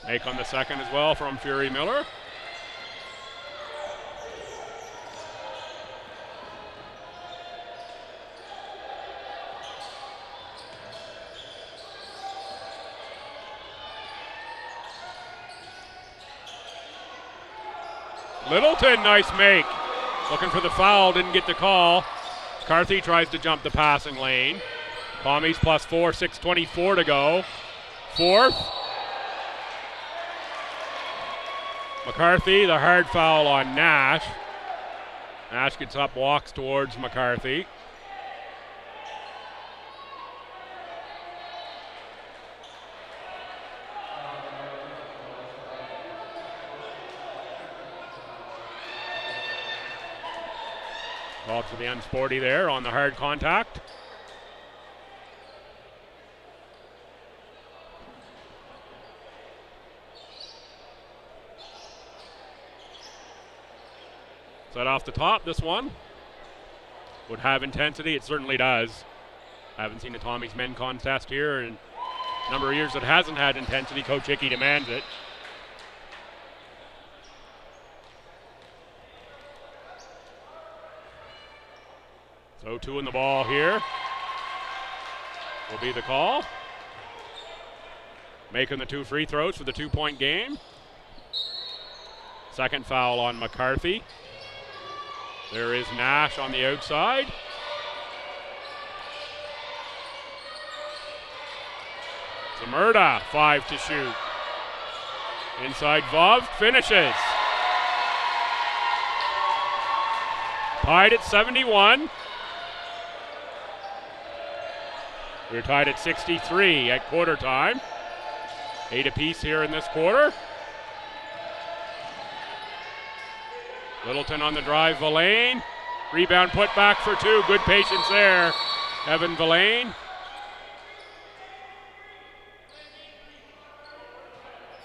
Make on the second as well from Fury Miller. Littleton, nice make. Looking for the foul, didn't get the call. McCarthy tries to jump the passing lane. Tommies +4, 6:24 to go. Fourth. McCarthy, the hard foul on Nash. Nash gets up, walks towards McCarthy. Call to the unsporty there on the hard contact. Set off the top, this one. Would have intensity, it certainly does. I haven't seen a Tommies men contest here in a number of years that hasn't had intensity. Coach Hickey demands it. So 2 in the ball here will be the call. Making the 2 free throws for the 2-point game. Second foul on McCarthy. There is Nash on the outside. Zamurda, 5 to shoot. Inside Vov, finishes. Tied at 71. We're tied at 63 at quarter time. 8 apiece here in this quarter. Littleton on the drive, Villain. Rebound put back for 2. Good patience there. Evan Villain.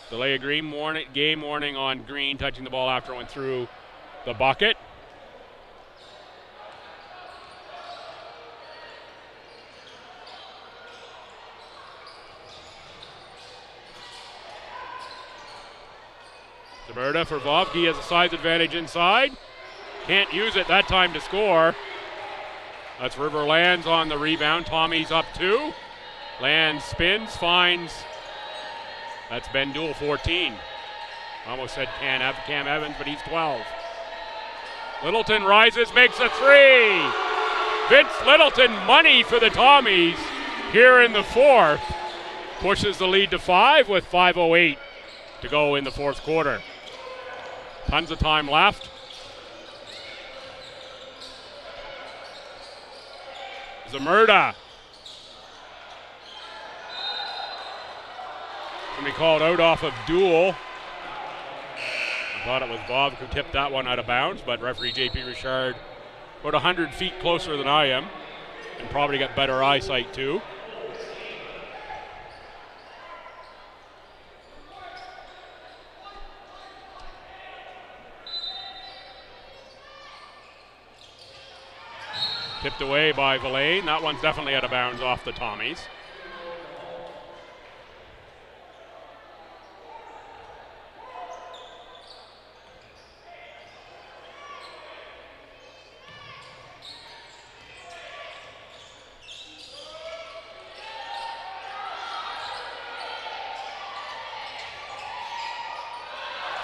Delay a game warning on Green, touching the ball after it went through the bucket. Zamurda for Vov. He has a size advantage inside. Can't use it that time to score. That's River Lands on the rebound. Tommies up 2. Lands spins, finds. That's Ben Duell, 14. Almost said Cam Evans, but he's 12. Littleton rises, makes a 3. Vince Littleton, money for the Tommies here in the fourth. Pushes the lead to 5 with 5:08 to go in the fourth quarter. Tons of time left. Zamurda. Going to be called out off of Duell. I thought it was Bob who tipped that one out of bounds, but referee JP Richard about 100 feet closer than I am and probably got better eyesight too. Tipped away by Villain. That one's definitely out of bounds off the Tommies.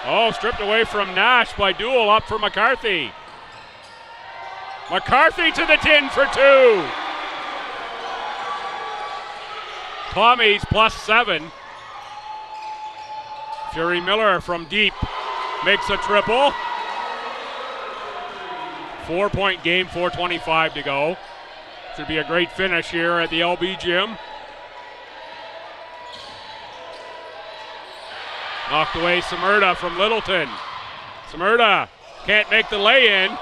Oh, stripped away from Nash by Duell, up for McCarthy. McCarthy to the tin for 2. Tommies +7. Fury Miller from deep makes a triple. 4-point game, 4:25 to go. Should be a great finish here at the LB gym. Knocked away Samerda from Littleton. Samerda can't make the lay-in.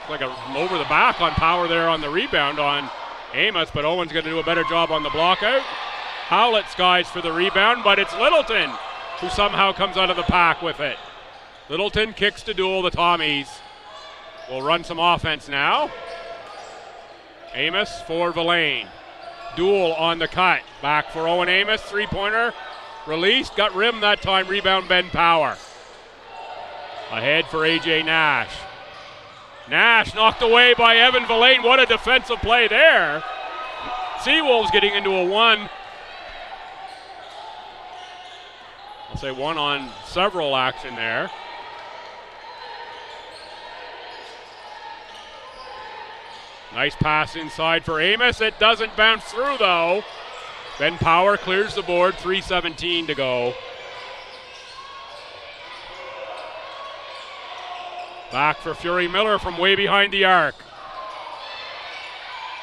Like a over the back on Power there on the rebound on Amos, but Owen's going to do a better job on the block out. Howlett skies for the rebound, but it's Littleton who somehow comes out of the pack with it. Littleton kicks to Duel. The Tommies will run some offense now. Amos for Villain. Duel on the cut. Back for Owen Amos. Three-pointer. Released. Got rimmed that time. Rebound Ben Power. Ahead for A.J. Nash. Nash knocked away by Evan Villain. What a defensive play there. Seawolves getting into a one. I'll say one on several action there. Nice pass inside for Amos. It doesn't bounce through though. Ben Power clears the board, 3:17 to go. Back for Fury Miller from way behind the arc.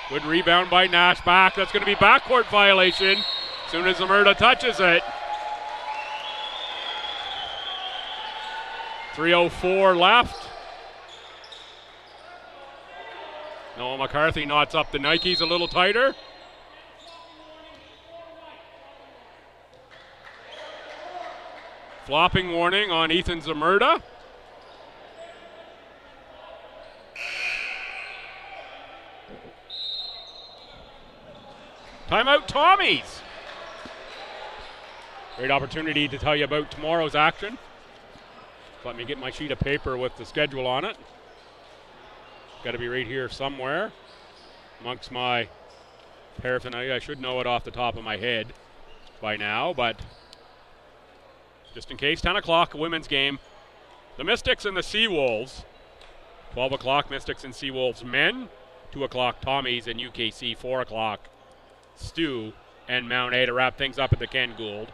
Good rebound by Nash. Back. That's going to be backcourt violation as soon as Zamerda touches it. 3:04 left. Noah McCarthy knots up the Nikes a little tighter. Flopping warning on Ethan Zamerda. Timeout Tommies. Great opportunity to tell you about tomorrow's action. Let me get my sheet of paper with the schedule on it. Got to be right here somewhere amongst my paraphernalia. I should know it off the top of my head by now, but just in case, 10 o'clock, women's game. The Mystics and the Seawolves. 12 o'clock, Mystics and Seawolves men. 2 o'clock, Tommies and UKC. 4 o'clock, STU and Mount A to wrap things up at the Ken Gould.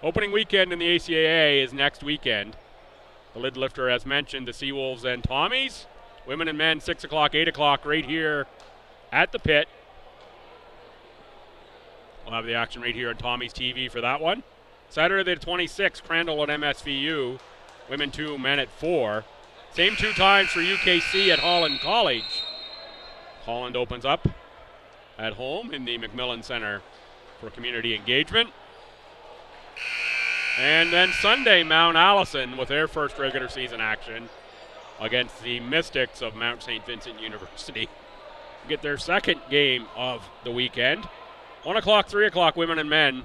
Opening weekend in the ACAA is next weekend. The lid lifter, as mentioned, the Seawolves and Tommies. Women and men, 6 o'clock, 8 o'clock, right here at the pit. We'll have the action right here on Tommy's TV for that one. Saturday the 26th, Crandall at MSVU. Women 2, men at 4. Same two times for UKC at Holland College. Holland opens up at home in the McMillan Center for community engagement. And then Sunday, Mount Allison with their first regular season action against the Mystics of Mount St. Vincent University. Get their second game of the weekend. 1 o'clock, 3 o'clock, women and men.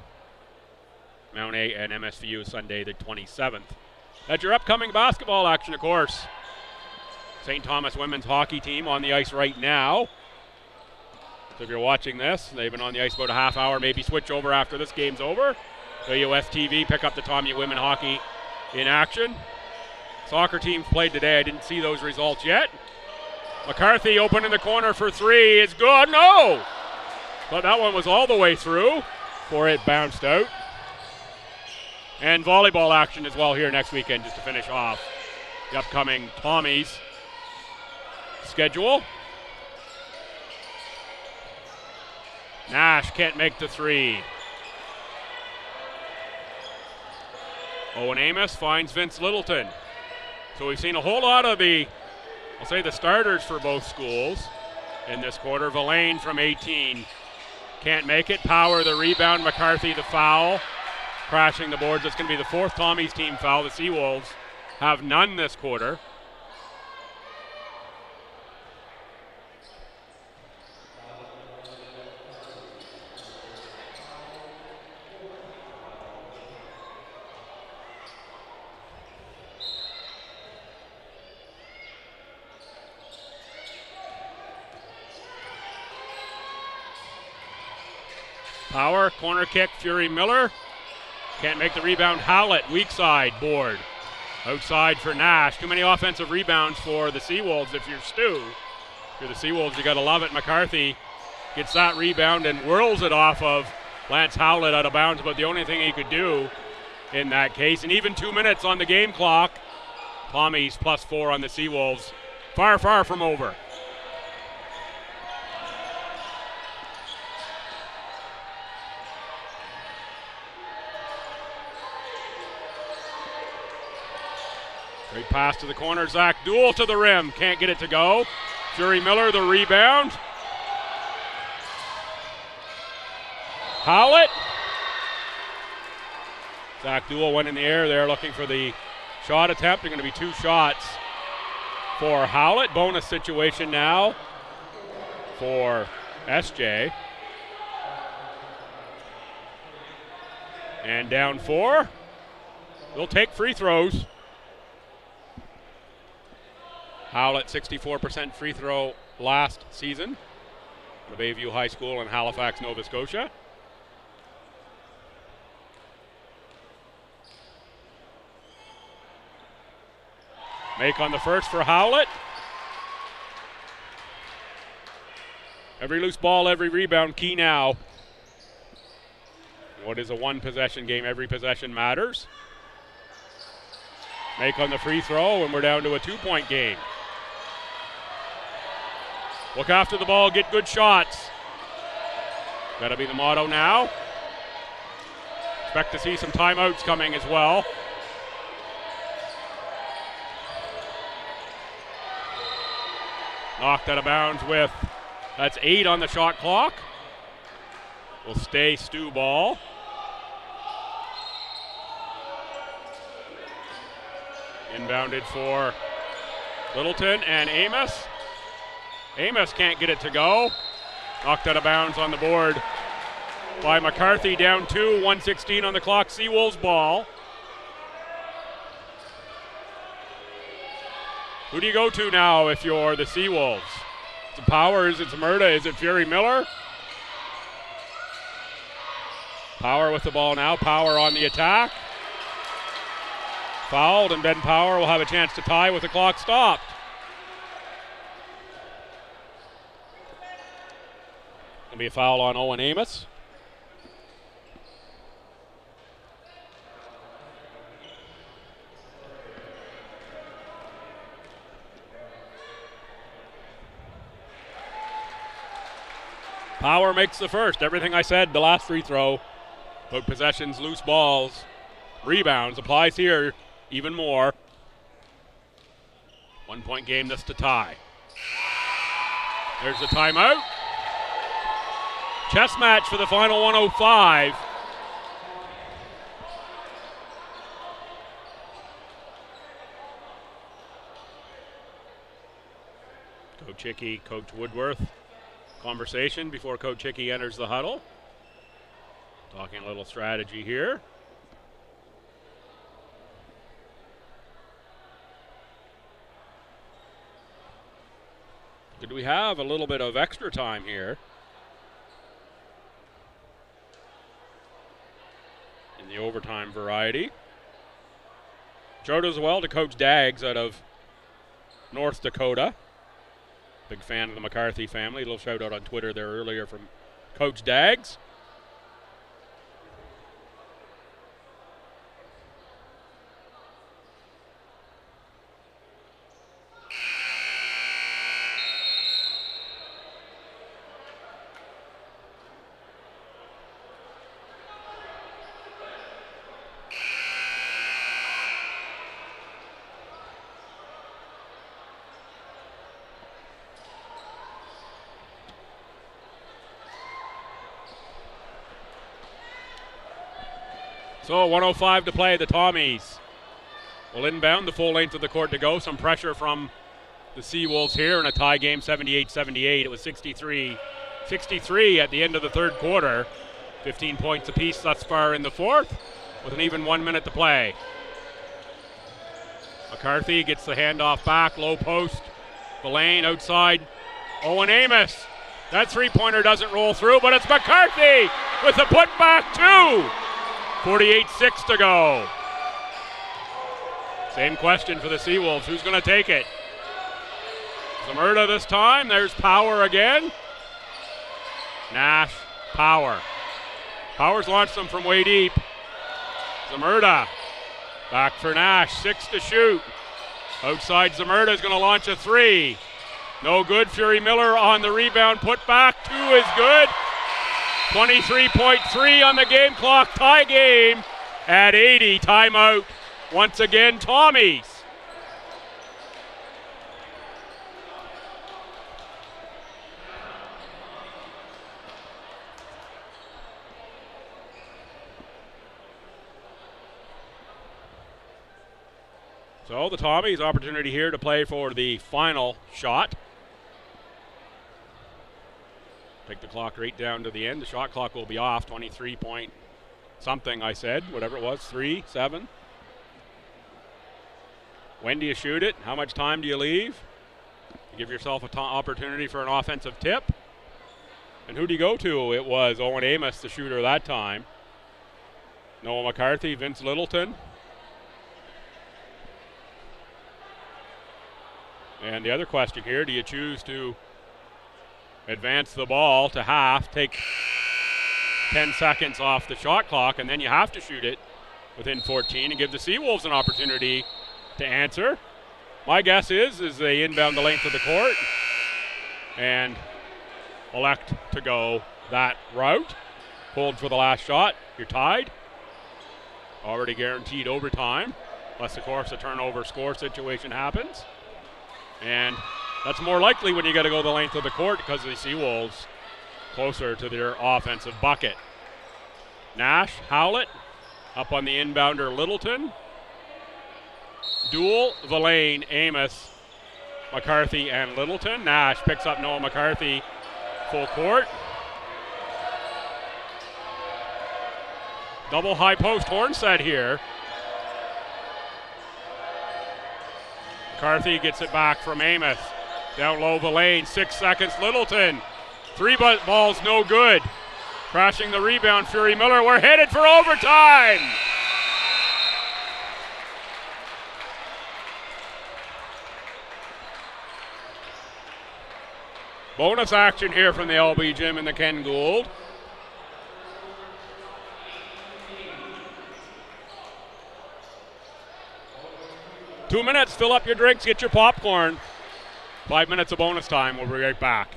Mount A and MSVU Sunday the 27th. That's your upcoming basketball action, of course. St. Thomas women's hockey team on the ice right now. So if you're watching this, they've been on the ice about a half hour, maybe switch over after this game's over. US TV, pick up the Tommy women hockey in action. Soccer teams played today. I didn't see those results yet. McCarthy open in the corner for three. It's good. No! But that one was all the way through before it bounced out. And volleyball action as well here next weekend just to finish off the upcoming Tommies schedule. Nash can't make the three. Owen Amos finds Vince Littleton. So we've seen a whole lot of the starters for both schools in this quarter. Villain from 18 can't make it. Power the rebound. McCarthy the foul. Crashing the boards. That's going to be the fourth Tommies team foul. The Seawolves have none this quarter. Power, corner kick, Fury Miller. Can't make the rebound. Howlett, weak side, board. Outside for Nash. Too many offensive rebounds for the Seawolves if you're Stu. If you're the Seawolves, you got to love it. McCarthy gets that rebound and whirls it off of Lance Howlett out of bounds, but the only thing he could do in that case. And even 2 minutes on the game clock. Tommies +4 on the Seawolves. Far, far from over. Great pass to the corner. Zach Duel to the rim. Can't get it to go. Fury Miller the rebound. Howlett. Zach Duel went in the air there looking for the shot attempt. They're going to be 2 shots for Howlett. Bonus situation now for SJ. And down 4. They'll take free throws. Howlett 64% free throw last season at Bayview High School in Halifax, Nova Scotia. Make on the first for Howlett. Every loose ball, every rebound, key now. What is a 1-possession game? Every possession matters. Make on the free throw, and we're down to a 2-point game. Look after the ball, get good shots. That'll be the motto now. Expect to see some timeouts coming as well. Knocked out of bounds with, that's 8 on the shot clock. Will stay STU ball. Inbounded for Littleton and Amos. Amos can't get it to go. Knocked out of bounds on the board by McCarthy. Down 2, 1:16 on the clock. Seawolves ball. Who do you go to now if you're the Seawolves? Is it Power? Is it Murda? Is it Fury Miller? Power with the ball now. Power on the attack. Fouled, and Ben Power will have a chance to tie with the clock stopped. Be a foul on Owen Amos. Power makes the first. Everything I said, the last free throw. But possessions, loose balls, rebounds, applies here even more. 1-point game, this to tie. There's the timeout. Chess match for the final 105. Coach Hickey, Coach Woodworth. Conversation before Coach Hickey enters the huddle. Talking a little strategy here. Could we have a little bit of extra time here? In the overtime variety. Shout as well to Coach Daggs out of North Dakota. Big fan of the McCarthy family. A little shout out on Twitter there earlier from Coach Daggs. So 1:05 to play. The Tommies will inbound the full length of the court to go. Some pressure from the Seawolves here in a tie game, 78-78. It was 63 at the end of the third quarter. 15 points apiece thus far in the fourth with an even 1 minute to play. McCarthy gets the handoff back, low post. The lane outside. Owen Amos. That three-pointer doesn't roll through, but it's McCarthy with the putback too. 48-6 to go. Same question for the Seawolves. Who's going to take it? Zamurda this time. There's Power again. Nash, Power. Power's launched them from way deep. Zamurda. Back for Nash. 6 to shoot. Outside, Zamurda is going to launch a three. No good. Fury Miller on the rebound. Put back. Two is good. 23.3 on the game clock. Tie game at 80. Timeout once again, Tommies. So the Tommies, opportunity here to play for the final shot. Take the clock right down to the end. The shot clock will be off. 23 point something, I said. Whatever it was. 3, 7. When do you shoot it? How much time do you leave? You give yourself an opportunity for an offensive tip. And who do you go to? It was Owen Amos, the shooter that time. Noah McCarthy, Vince Littleton. And the other question here, do you choose to advance the ball to half, take 10 seconds off the shot clock, and then you have to shoot it within 14 and give the Seawolves an opportunity to answer? My guess is they inbound the length of the court and elect to go that route. Hold for the last shot. You're tied. Already guaranteed overtime, unless, of course, a turnover score situation happens. And that's more likely when you got to go the length of the court because the Seawolves closer to their offensive bucket. Nash, Howlett, up on the inbounder, Littleton. Duel, Villain, Amos, McCarthy, and Littleton. Nash picks up Noah McCarthy full court. Double high post horn set here. McCarthy gets it back from Amos. Down low the lane, 6 seconds. Littleton, three balls no good. Crashing the rebound, Fury Miller. We're headed for overtime. Bonus action here from the LB Gym and the Ken Gould. Two minutes, fill up your drinks, get your popcorn. 5 minutes of bonus time, we'll be right back.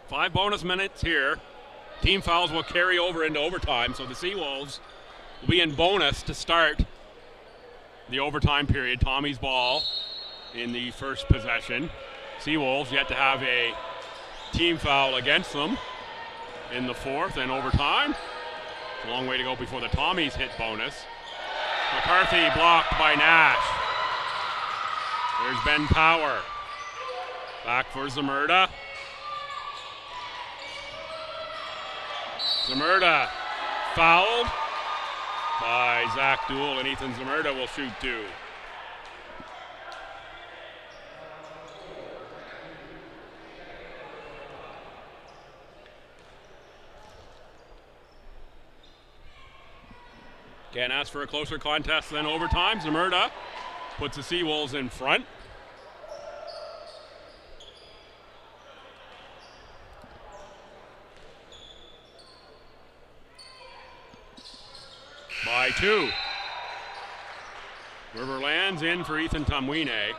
Five bonus minutes here. Team fouls will carry over into overtime, so the Seawolves will be in bonus to start the overtime period. Tommy's ball in the first possession. Seawolves yet to have a team foul against them in the fourth and overtime. A long way to go before the Tommies hit bonus. McCarthy blocked by Nash. There's Ben Power. Back for Zamurda. Zamurda fouled. by Zach Duell, and Ethan Zamerda will shoot 2. Can't ask for a closer contest than overtime. Zamerda puts the Seawolves in front. By 2. Riverlands in for Ethan Tomwine.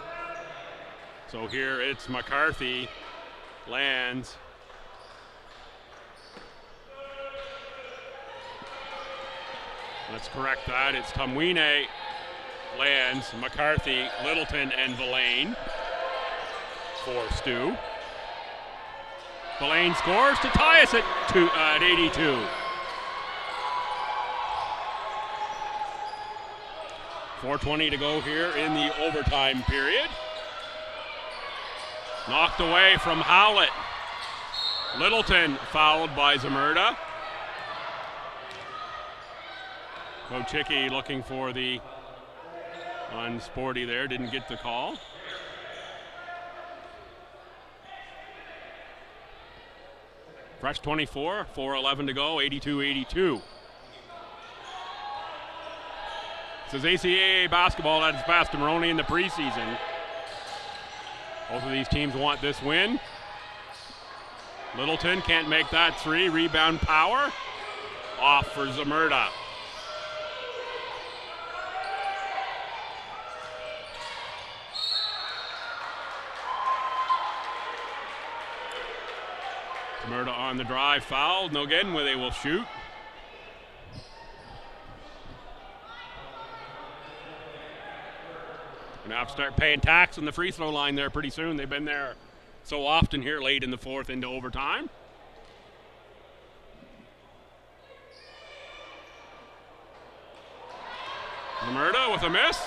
So here it's McCarthy, Lands. Let's correct that. It's Tomwine, Lands, McCarthy, Littleton, and Villain for Stu. Villain scores to tie us at 82. 4:20 to go here in the overtime period. Knocked away from Howlett. Littleton fouled by Zamerda. Coach Hickey looking for the unsporty there, didn't get the call. Fresh 24, 4:11 to go, 82-82. This is ACAA basketball at its best. Moroni in the preseason. Both of these teams want this win. Littleton can't make that 3. Rebound Power. Off for Zamerda. Zamerda on the drive, fouled. No again where they will shoot. Gonna have to start paying tax on the free throw line there pretty soon. They've been there so often here late in the 4th into overtime. Zamerda with a miss.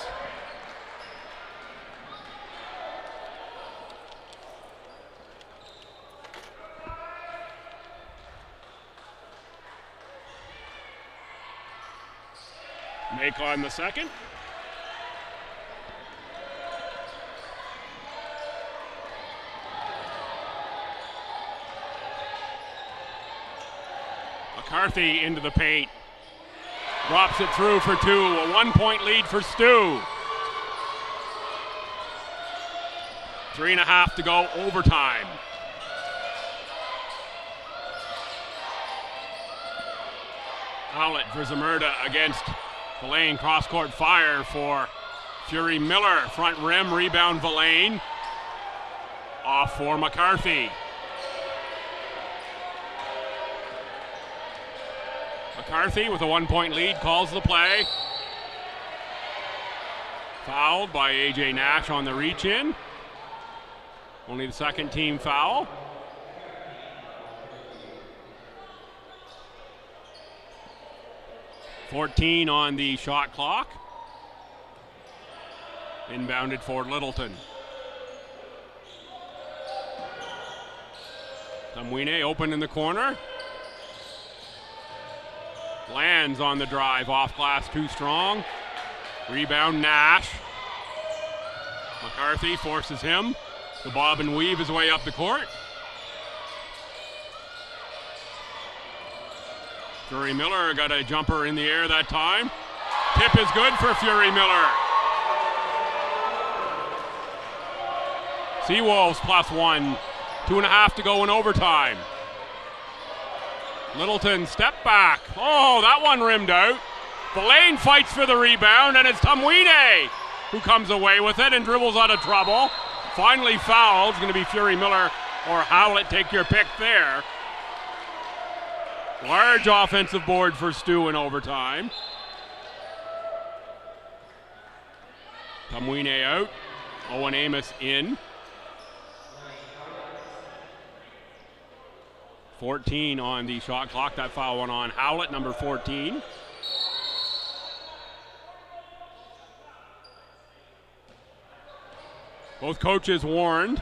Make on the second. McCarthy into the paint. Drops it through for 2. A 1-point lead for Stu. 3.5 to go, overtime. Outlet for Zamerda against Villain. Cross-court fire for Fury Miller. Front rim, rebound Villain. Off for McCarthy. McCarthy with a 1-point lead calls the play. Fouled by AJ Nash on the reach-in. Only the second team foul. .14 on the shot clock. Inbounded for Littleton. Tomwine open in the corner. Lands on the drive, off glass, too strong. Rebound Nash. McCarthy forces him to bob and weave his way up the court. Fury Miller got a jumper in the air that time. Tip is good for Fury Miller. Seawolves +1. 2.5 to go in overtime. Littleton step back. Oh, that one rimmed out. Villain fights for the rebound, and it's Tomwine who comes away with it and dribbles out of trouble. Finally fouled. It's going to be Fury Miller or Howlett. Take your pick there. Large offensive board for Stu in overtime. Tomwine out. Owen Amos in. 14 on the shot clock. That foul went on Howlett, number 14. Both coaches warned.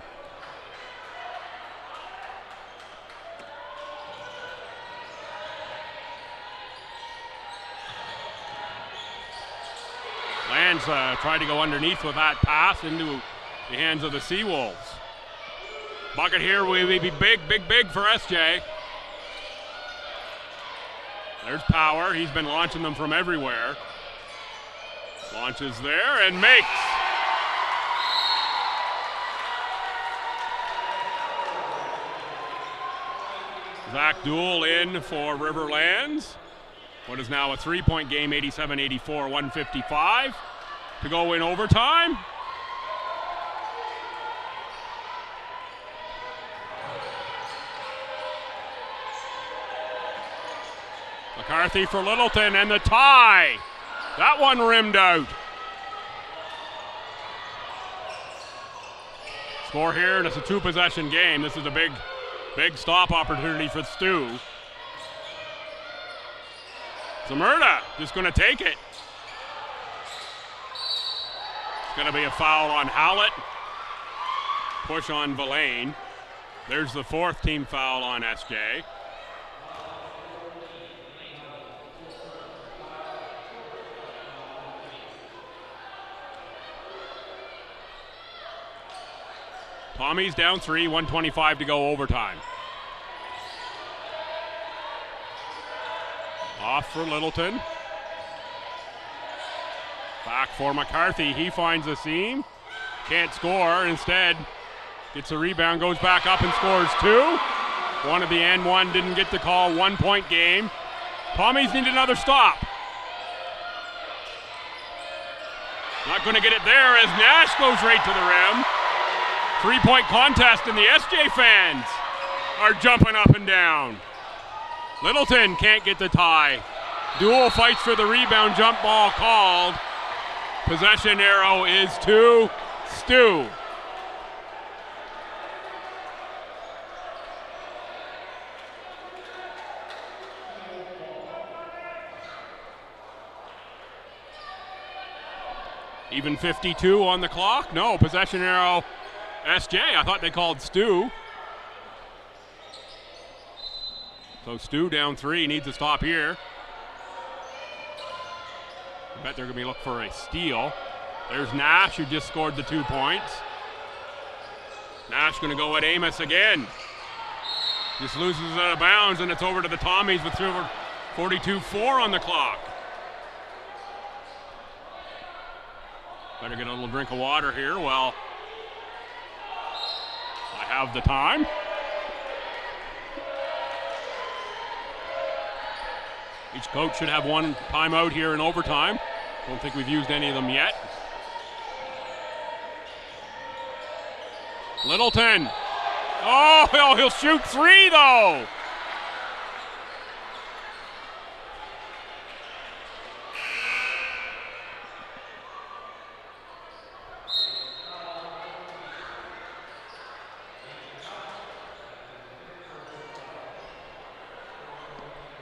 Riverlands tried to go underneath with that pass into the hands of the Seawolves. Bucket here will be big for SJ. There's Power. He's been launching them from everywhere. Launches there and makes. Zach Duell in for Riverlands. What is now a 3-point game, 87-84, 155 to go in overtime. McCarthy for Littleton and the tie. That one rimmed out. Score here, and it's a 2-possession game. This is a big stop opportunity for Stu. Zamurda just going to take it. It's going to be a foul on Hallett. Push on Villain. There's the 4th team foul on SJ. Tommies down 3, 125 to go overtime. Off for Littleton. Back for McCarthy. He finds a seam. Can't score. Instead, gets a rebound, goes back up and scores 2. One at the end, one didn't get the call. 1-point game. Tommies need another stop. Not going to get it there as Nash goes right to the rim. 3-point contest, and the SJ fans are jumping up and down. Littleton can't get the tie. Duell fights for the rebound, jump ball called. Possession arrow is to Stu. Even 52 on the clock. No, possession arrow SJ. I thought they called Stu. So Stu down 3, needs a stop here. I bet they're going to be looking for a steal. There's Nash, who just scored the 2 points. Nash going to go at Amos again. Just loses it out of bounds, and it's over to the Tommies with 42-4 on the clock. Better get a little drink of water here. Well, I have the time. Each coach should have one timeout here in overtime. Don't think we've used any of them yet. Littleton. Oh, he'll shoot 3 though.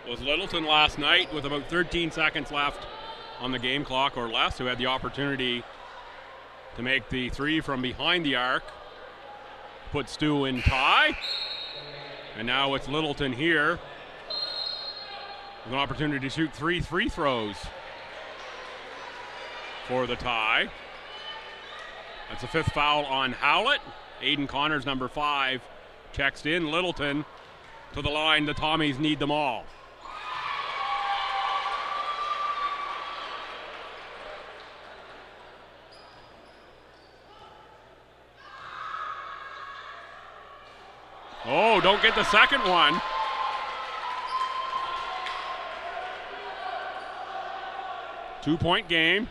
Was Littleton last night with about 13 seconds left on the game clock or less, who had the opportunity to make the 3 from behind the arc. Put Stu in tie. And now it's Littleton here with an opportunity to shoot 3 free throws for the tie. That's the 5th foul on Howlett. Aiden Connors, number 5, checks in. Littleton to the line. The Tommies need them all. Oh, don't get the second one. Two-point game.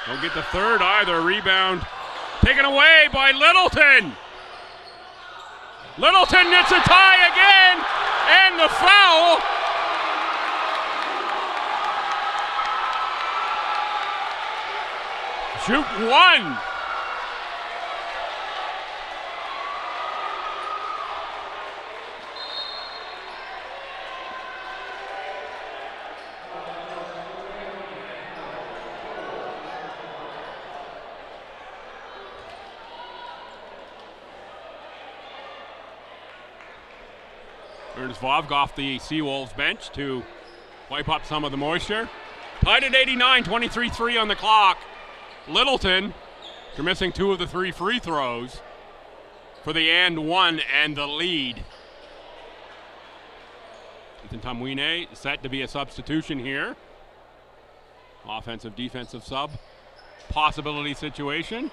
Don't get the third either. Rebound taken away by Littleton. Littleton gets a tie again, and the foul. Shoot 1. Ernest Vovg off the Seawolves bench to wipe up some of the moisture. Tied at 89, 23-3 on the clock. Littleton, after missing 2 of the 3 free throws, for the and 1 and the lead. Ethan Tamwine set to be a substitution here. Offensive, defensive sub possibility situation.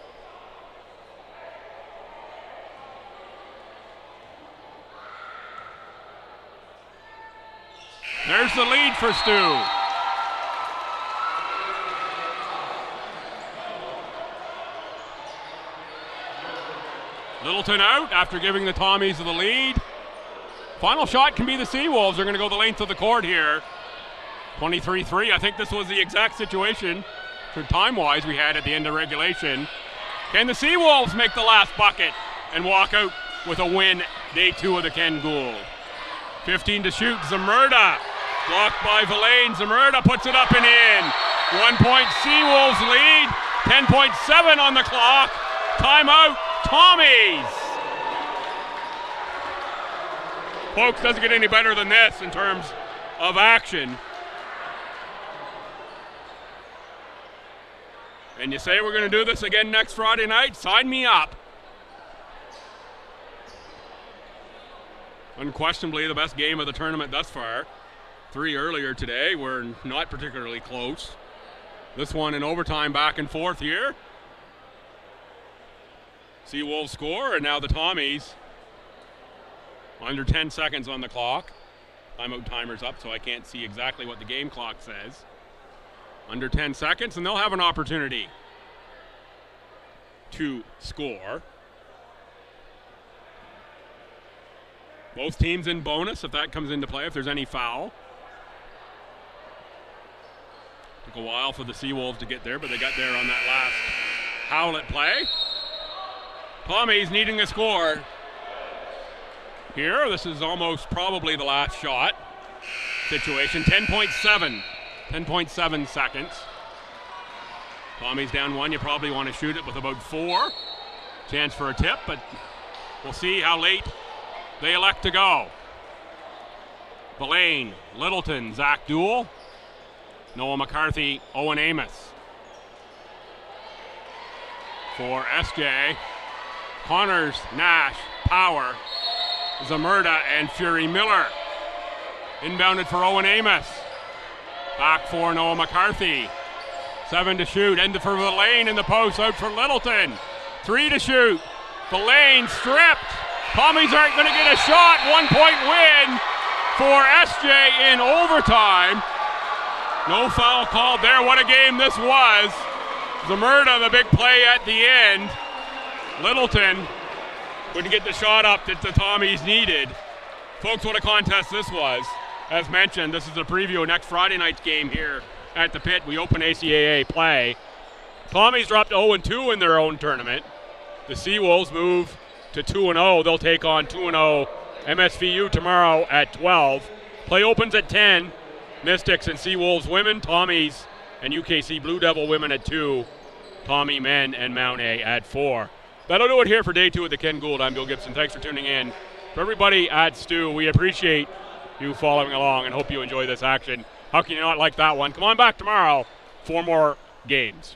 There's the lead for Stu. Littleton out after giving the Tommies the lead. Final shot can be the Seawolves. They're going to go the length of the court here. 23-3. I think this was the exact situation, for time-wise, we had at the end of regulation. Can the Seawolves make the last bucket and walk out with a win day 2 of the Ken Gould? 15 to shoot. Zamurda blocked by Villain. Zamurda puts it up and in. 1 point Seawolves lead. 10.7 on the clock. Timeout, Tommies. Folks, doesn't get any better than this in terms of action. And you say we're going to do this again next Friday night? Sign me up. Unquestionably the best game of the tournament thus far. 3 earlier today were not particularly close. This one in overtime back and forth here. Seawolves score, and now the Tommies under 10 seconds on the clock. Timeout timer's up, so I can't see exactly what the game clock says. Under 10 seconds, and they'll have an opportunity to score. Both teams in bonus if that comes into play, if there's any foul. Took a while for the Seawolves to get there, but they got there on that last Howlett play. Tommies needing a score here. This is almost probably the last shot situation. 10.7 seconds. Tommies down 1. You probably want to shoot it with about 4. Chance for a tip, but we'll see how late they elect to go. Villain, Littleton, Zach Duell, Noah McCarthy, Owen Amos. For SJ, Connors, Nash, Power, Zamurda, and Fury Miller. Inbounded for Owen Amos. Back for Noah McCarthy. 7 to shoot. Ended for Villain in the post. Out for Littleton. 3 to shoot. Villain stripped. Tommies aren't going to get a shot. 1 point win for SJ in overtime. No foul called there. What a game this was. Zamurda, the big play at the end. Littleton couldn't get the shot up that the Tommies needed. Folks, what a contest this was. As mentioned, this is a preview of next Friday night's game here at the Pit. We open ACAA play. Tommies dropped 0-2 in their own tournament. The Seawolves move to 2-0. They'll take on 2-0 MSVU tomorrow at 12. Play opens at 10. Mystics and Seawolves women, Tommies and UKC Blue Devil women at 2. Tommy men and Mount A at 4. That'll do it here for day 2 of the Ken Gould. I'm Bill Gibson. Thanks for tuning in. For everybody at STU, we appreciate you following along and hope you enjoy this action. How can you not like that one? Come on back tomorrow for more games.